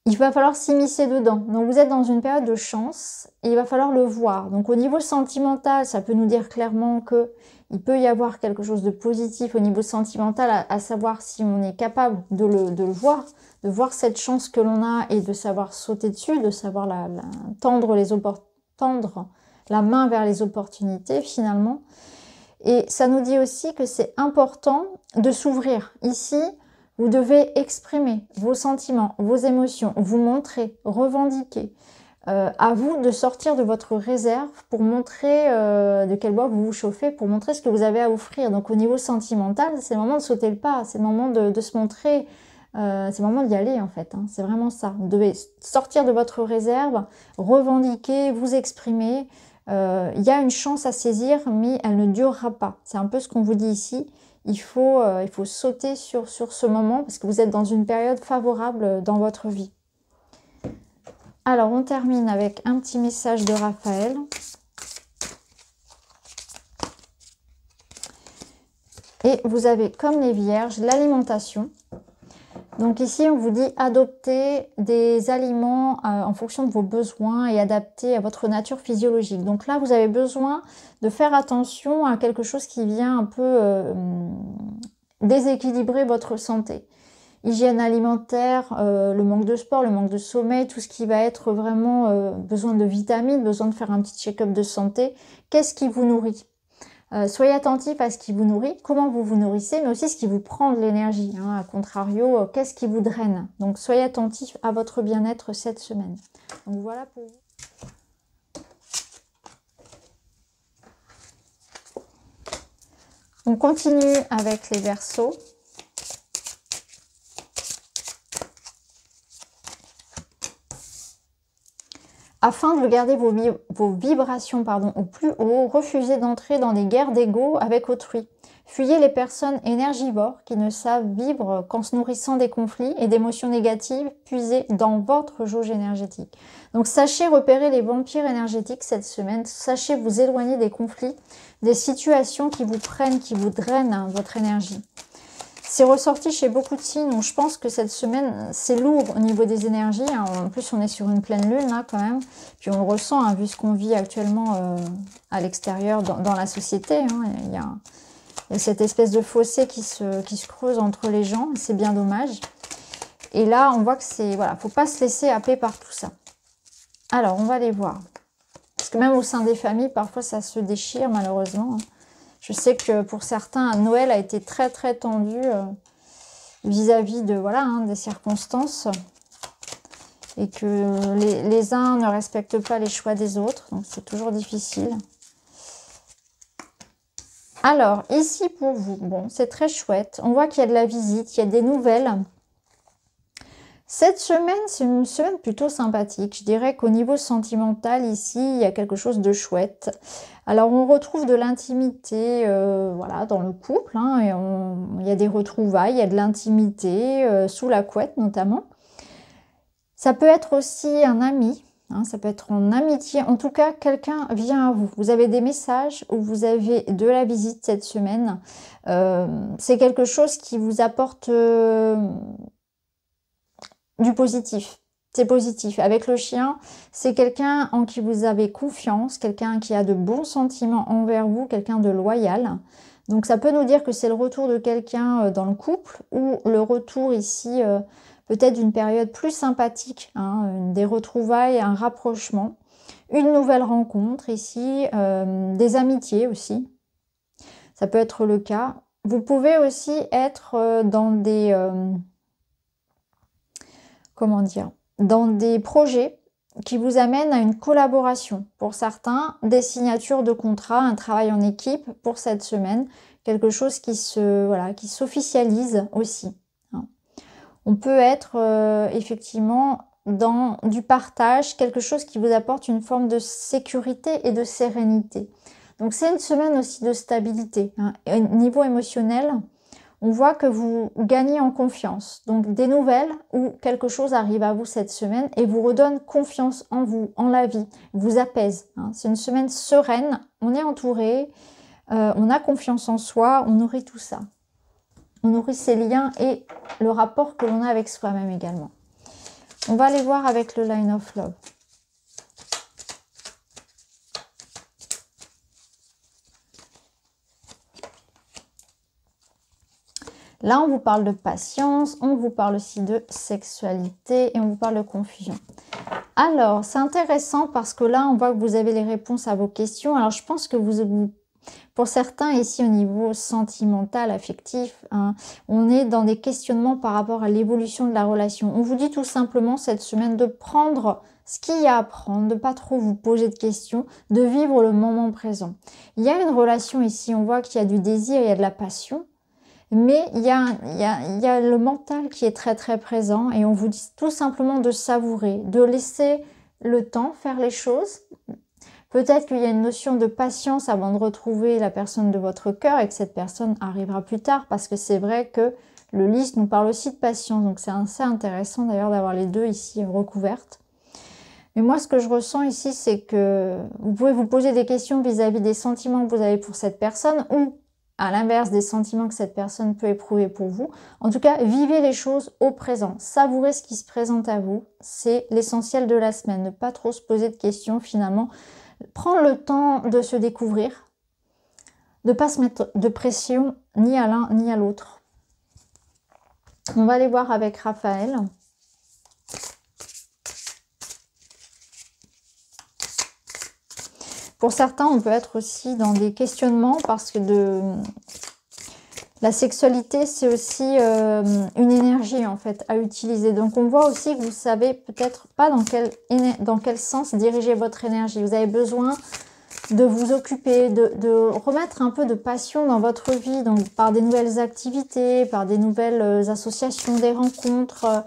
Il va falloir s'immiscer dedans. Donc, vous êtes dans une période de chance et il va falloir le voir. Donc, au niveau sentimental, ça peut nous dire clairement que il peut y avoir quelque chose de positif au niveau sentimental, à savoir si on est capable de le voir, de voir cette chance que l'on a et de savoir sauter dessus, de savoir tendre la main vers les opportunités finalement. Et ça nous dit aussi que c'est important de s'ouvrir. Ici, vous devez exprimer vos sentiments, vos émotions, vous montrer, revendiquer. À vous de sortir de votre réserve pour montrer de quel bois vous vous chauffez, pour montrer ce que vous avez à offrir. Donc au niveau sentimental, c'est le moment de sauter le pas, c'est le moment de se montrer, c'est le moment d'y aller en fait. Hein. C'est vraiment ça. Vous devez sortir de votre réserve, revendiquer, vous exprimer. Il y a une chance à saisir, mais elle ne durera pas. C'est un peu ce qu'on vous dit ici. Il faut sauter sur ce moment parce que vous êtes dans une période favorable dans votre vie. Alors, on termine avec un petit message de Raphaël. Et vous avez, comme les vierges, l'alimentation. Donc ici, on vous dit adopter des aliments en fonction de vos besoins et adaptés à votre nature physiologique. Donc là, vous avez besoin de faire attention à quelque chose qui vient un peu déséquilibrer votre santé. Hygiène alimentaire, le manque de sport, le manque de sommeil, tout ce qui va être vraiment besoin de vitamines, besoin de faire un petit check-up de santé. Qu'est-ce qui vous nourrit? Soyez attentif à ce qui vous nourrit, comment vous vous nourrissez, mais aussi ce qui vous prend de l'énergie. Hein. À contrario, qu'est-ce qui vous draine? Donc soyez attentif à votre bien-être cette semaine. Donc voilà pour vous. On continue avec les Verseaux. Afin de garder vos vibrations au plus haut, refusez d'entrer dans des guerres d'ego avec autrui. Fuyez les personnes énergivores qui ne savent vivre qu'en se nourrissant des conflits et d'émotions négatives puisées dans votre jauge énergétique. Donc sachez repérer les vampires énergétiques cette semaine. Sachez vous éloigner des conflits, des situations qui vous prennent, qui vous drainent votre énergie. C'est ressorti chez beaucoup de signes, donc je pense que cette semaine, c'est lourd au niveau des énergies. Hein. En plus, on est sur une pleine lune, là, quand même. Puis on le ressent, hein, vu ce qu'on vit actuellement à l'extérieur, dans la société. Hein. Il y a cette espèce de fossé qui se creuse entre les gens. C'est bien dommage. Et là, on voit que c'est... Voilà, faut pas se laisser happer par tout ça. Alors, on va aller voir. Parce que même au sein des familles, parfois, ça se déchire, malheureusement. Hein. Je sais que pour certains, Noël a été très très tendu vis-à-vis de des circonstances et que les uns ne respectent pas les choix des autres, donc c'est toujours difficile. Alors ici pour vous, bon c'est très chouette, on voit qu'il y a de la visite, il y a des nouvelles. Cette semaine, c'est une semaine plutôt sympathique. Je dirais qu'au niveau sentimental, ici, il y a quelque chose de chouette. Alors, on retrouve de l'intimité dans le couple. Hein, et il y a des retrouvailles, il y a de l'intimité, sous la couette notamment. Ça peut être aussi un ami, hein, ça peut être en amitié. En tout cas, quelqu'un vient à vous. Vous avez des messages ou vous avez de la visite cette semaine. C'est quelque chose qui vous apporte... du positif, c'est positif. Avec le chien, c'est quelqu'un en qui vous avez confiance, quelqu'un qui a de bons sentiments envers vous, quelqu'un de loyal. Donc ça peut nous dire que c'est le retour de quelqu'un dans le couple ou le retour ici peut-être d'une période plus sympathique, hein, des retrouvailles, un rapprochement, une nouvelle rencontre ici, des amitiés aussi. Ça peut être le cas. Vous pouvez aussi être dans des... comment dire, dans des projets qui vous amènent à une collaboration. Pour certains, des signatures de contrat, un travail en équipe pour cette semaine, quelque chose qui qui s'officialise aussi. On peut être effectivement dans du partage, quelque chose qui vous apporte une forme de sécurité et de sérénité. Donc c'est une semaine aussi de stabilité. Au niveau émotionnel, on voit que vous gagnez en confiance. Donc des nouvelles ou quelque chose arrive à vous cette semaine et vous redonne confiance en vous, en la vie, vous apaise. C'est une semaine sereine, on est entouré, on a confiance en soi, on nourrit tout ça. On nourrit ses liens et le rapport que l'on a avec soi-même également. On va aller voir avec le Line of Love. Là, on vous parle de patience, on vous parle aussi de sexualité et on vous parle de confusion. Alors, c'est intéressant parce que là, on voit que vous avez les réponses à vos questions. Alors, je pense que pour certains ici au niveau sentimental, affectif, on est dans des questionnements par rapport à l'évolution de la relation. On vous dit tout simplement cette semaine de prendre ce qu'il y a à prendre, de ne pas trop vous poser de questions, de vivre le moment présent. Il y a une relation ici, on voit qu'il y a du désir, il y a de la passion, mais il y a le mental qui est très très présent et on vous dit tout simplement de savourer, de laisser le temps faire les choses. Peut-être qu'il y a une notion de patience avant de retrouver la personne de votre cœur et que cette personne arrivera plus tard parce que c'est vrai que le lys nous parle aussi de patience. Donc c'est assez intéressant d'ailleurs d'avoir les deux ici recouvertes. Mais moi ce que je ressens ici c'est que vous pouvez vous poser des questions vis-à-vis des sentiments que vous avez pour cette personne ou à l'inverse des sentiments que cette personne peut éprouver pour vous. En tout cas, vivez les choses au présent. Savourez ce qui se présente à vous. C'est l'essentiel de la semaine. Ne pas trop se poser de questions finalement. Prendre le temps de se découvrir, de ne pas se mettre de pression ni à l'un ni à l'autre. On va aller voir avec Raphaël. Pour certains, on peut être aussi dans des questionnements parce que la sexualité, c'est aussi une énergie en fait à utiliser. Donc on voit aussi que vous savez peut-être pas dans quel sens diriger votre énergie. Vous avez besoin de vous occuper, de remettre un peu de passion dans votre vie, donc par des nouvelles activités, par des nouvelles associations, des rencontres.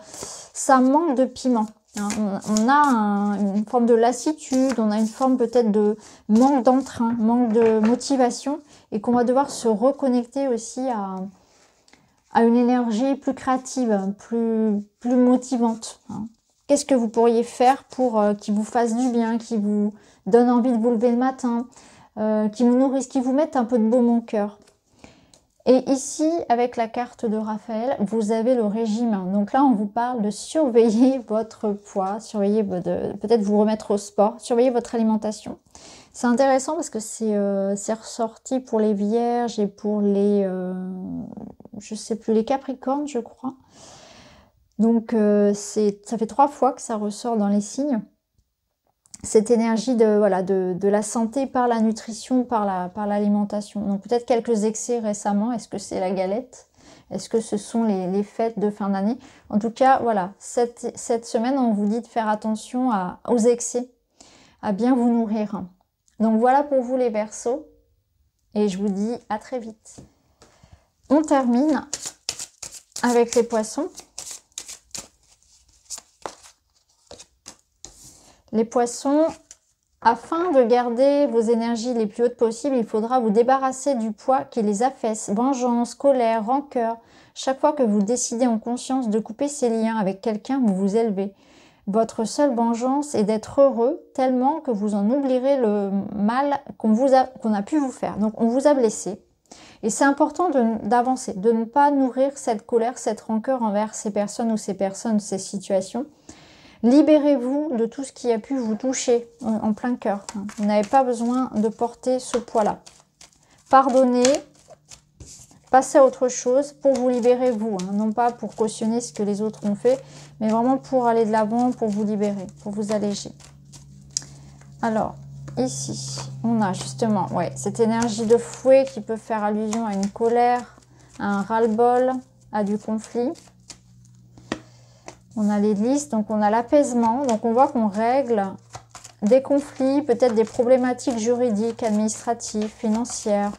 Ça manque de piment. On a une forme de lassitude, on a une forme peut-être de manque d'entrain, manque de motivation et qu'on va devoir se reconnecter aussi à une énergie plus créative, plus motivante. Qu'est-ce que vous pourriez faire pour qui vous fasse du bien, qui vous donne envie de vous lever le matin, qui vous nourrisse, qui vous mette un peu de baume au cœur? Et ici, avec la carte de Raphaël, vous avez le régime. Donc là, on vous parle de surveiller votre poids, surveiller peut-être vous remettre au sport, surveiller votre alimentation. C'est intéressant parce que c'est ressorti pour les vierges et pour les, je sais plus, les capricornes, je crois. Donc, ça fait 3 fois que ça ressort dans les signes. Cette énergie de la santé par la nutrition, par l'alimentation. Donc peut-être quelques excès récemment. Est-ce que c'est la galette? Est-ce que ce sont les fêtes de fin d'année? En tout cas, voilà, cette semaine, on vous dit de faire attention aux excès, à bien vous nourrir. Donc voilà pour vous les Verseaux. Et je vous dis à très vite. On termine avec les Poissons. Les Poissons, afin de garder vos énergies les plus hautes possibles, il faudra vous débarrasser du poids qui les affaisse. Vengeance, colère, rancœur. Chaque fois que vous décidez en conscience de couper ces liens avec quelqu'un, vous vous élevez. Votre seule vengeance est d'être heureux tellement que vous en oublierez le mal qu'on a pu vous faire. Donc on vous a blessé. Et c'est important d'avancer, de ne pas nourrir cette colère, cette rancœur envers ces personnes, ces situations. Libérez-vous de tout ce qui a pu vous toucher en plein cœur. Vous n'avez pas besoin de porter ce poids-là. Pardonnez, passez à autre chose pour vous libérer vous. Non pas pour cautionner ce que les autres ont fait, mais vraiment pour aller de l'avant, pour vous libérer, pour vous alléger. Alors, ici, on a justement cette énergie de fouet qui peut faire allusion à une colère, à un ras-le-bol, à du conflit. On a les listes, donc on a l'apaisement. Donc on voit qu'on règle des conflits, peut-être des problématiques juridiques, administratives, financières.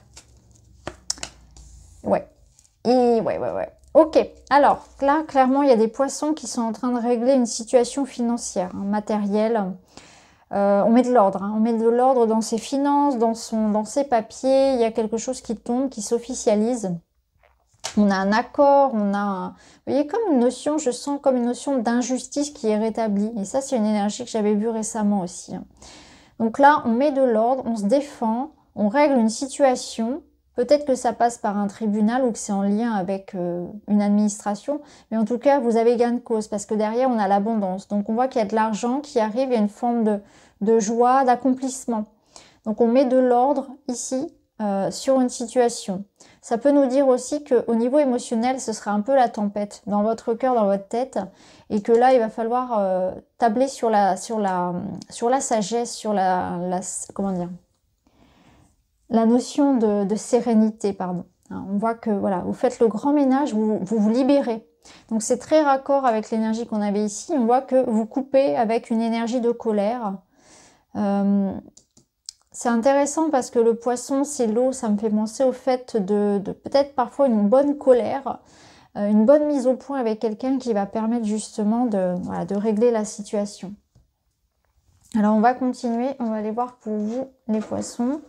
Ouais. Et ouais. Ok, alors là, clairement, il y a des poissons qui sont en train de régler une situation financière, hein, matérielle. On met de l'ordre, hein, on met de l'ordre dans ses finances, dans ses papiers. Il y a quelque chose qui tombe, qui s'officialise. On a un accord, on a un... Vous voyez, comme une notion, je sens comme une notion d'injustice qui est rétablie. Et ça, c'est une énergie que j'avais vue récemment aussi. Hein. Donc là, on met de l'ordre, on se défend, on règle une situation. Peut-être que ça passe par un tribunal ou que c'est en lien avec une administration. Mais en tout cas, vous avez gain de cause parce que derrière, on a l'abondance. Donc, on voit qu'il y a de l'argent qui arrive, il y a une forme de joie, d'accomplissement. Donc, on met de l'ordre ici sur une situation. Ça peut nous dire aussi qu'au niveau émotionnel, ce sera un peu la tempête dans votre cœur, dans votre tête. Et que là, il va falloir tabler sur la sagesse, sur comment dire, la notion de sérénité, pardon. Hein, on voit que voilà, vous faites le grand ménage, vous libérez. Donc c'est très raccord avec l'énergie qu'on avait ici. On voit que vous coupez avec une énergie de colère. C'est intéressant parce que le poisson, c'est l'eau. Ça me fait penser au fait de peut-être parfois une bonne colère, une bonne mise au point avec quelqu'un qui va permettre justement de régler la situation. Alors on va continuer, on va aller voir pour vous les poissons.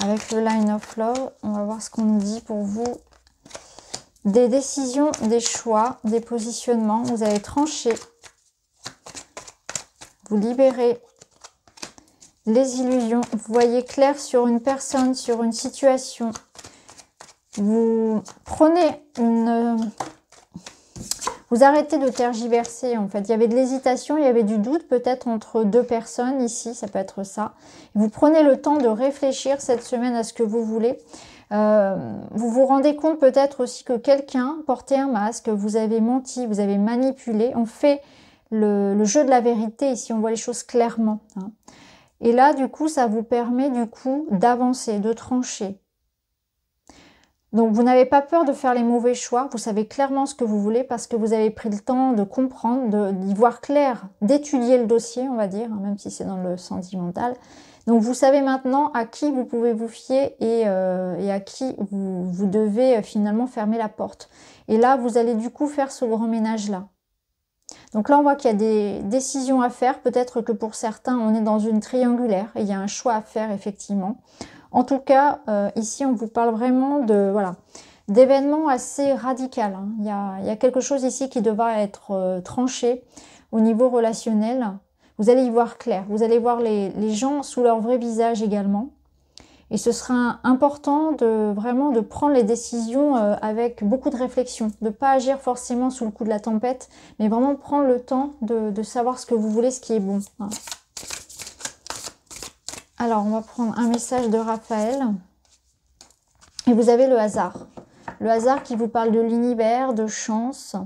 Avec le Line of Love, on va voir ce qu'on nous dit pour vous. Des décisions, des choix, des positionnements. Vous allez trancher. Vous libérez les illusions. Vous voyez clair sur une personne, sur une situation. Vous prenez une... Vous arrêtez de tergiverser en fait. Il y avait de l'hésitation, il y avait du doute peut-être entre deux personnes ici, ça peut être ça. Vous prenez le temps de réfléchir cette semaine à ce que vous voulez. Vous vous rendez compte peut-être aussi que quelqu'un portait un masque, vous avez menti, vous avez manipulé. On fait le jeu de la vérité ici, on voit les choses clairement. Hein. Et là du coup, ça vous permet du coup d'avancer, de trancher. Donc, vous n'avez pas peur de faire les mauvais choix. Vous savez clairement ce que vous voulez parce que vous avez pris le temps de comprendre, d'y voir clair, d'étudier le dossier, on va dire, hein, même si c'est dans le sentimental. Donc, vous savez maintenant à qui vous pouvez vous fier et à qui vous devez finalement fermer la porte. Et là, vous allez du coup faire ce grand ménage-là. Donc là, on voit qu'il y a des décisions à faire. Peut-être que pour certains, on est dans une triangulaire et il y a un choix à faire, effectivement. En tout cas, ici, on vous parle vraiment d'événements assez radicaux. Hein. Il y a quelque chose ici qui devra être tranché au niveau relationnel. Vous allez y voir clair. Vous allez voir les gens sous leur vrai visage également. Et ce sera important vraiment de prendre les décisions avec beaucoup de réflexion. De ne pas agir forcément sous le coup de la tempête, mais vraiment prendre le temps de savoir ce que vous voulez, ce qui est bon. Hein. Alors, on va prendre un message de Raphaël. Et vous avez le hasard. Le hasard qui vous parle de l'univers, de chance,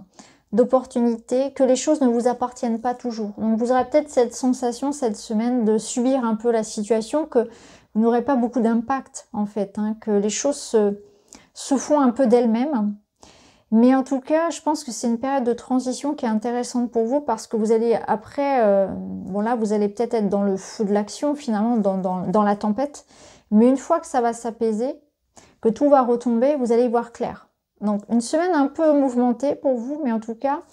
d'opportunité, que les choses ne vous appartiennent pas toujours. Donc, vous aurez peut-être cette sensation cette semaine de subir un peu la situation, que vous n'aurez pas beaucoup d'impact, en fait. Hein, que les choses se font un peu d'elles-mêmes. Mais en tout cas, je pense que c'est une période de transition qui est intéressante pour vous parce que vous allez après, bon là, vous allez peut-être être dans le feu de l'action finalement, dans la tempête. Mais une fois que ça va s'apaiser, que tout va retomber, vous allez y voir clair. Donc une semaine un peu mouvementée pour vous, mais en tout cas,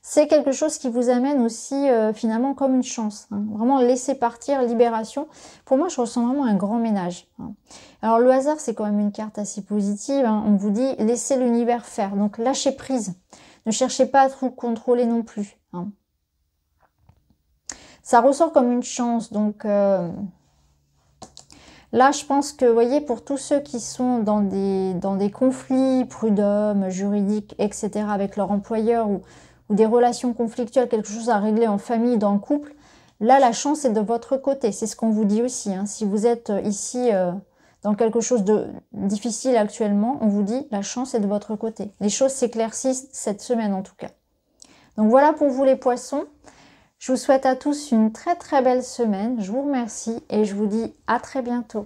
c'est quelque chose qui vous amène aussi finalement comme une chance. Hein. Vraiment laisser partir, libération. Pour moi, je ressens vraiment un grand ménage. Hein. Alors le hasard, c'est quand même une carte assez positive. Hein. On vous dit laissez l'univers faire. Donc lâchez prise. Ne cherchez pas à tout contrôler non plus. Hein. Ça ressort comme une chance. Donc là, je pense que, vous voyez, pour tous ceux qui sont dans des conflits prud'hommes, juridiques, etc. avec leur employeur ou des relations conflictuelles, quelque chose à régler en famille, dans le couple, là, la chance est de votre côté. C'est ce qu'on vous dit aussi. Hein. Si vous êtes ici dans quelque chose de difficile actuellement, on vous dit la chance est de votre côté. Les choses s'éclaircissent cette semaine en tout cas. Donc voilà pour vous les poissons. Je vous souhaite à tous une très très belle semaine. Je vous remercie et je vous dis à très bientôt.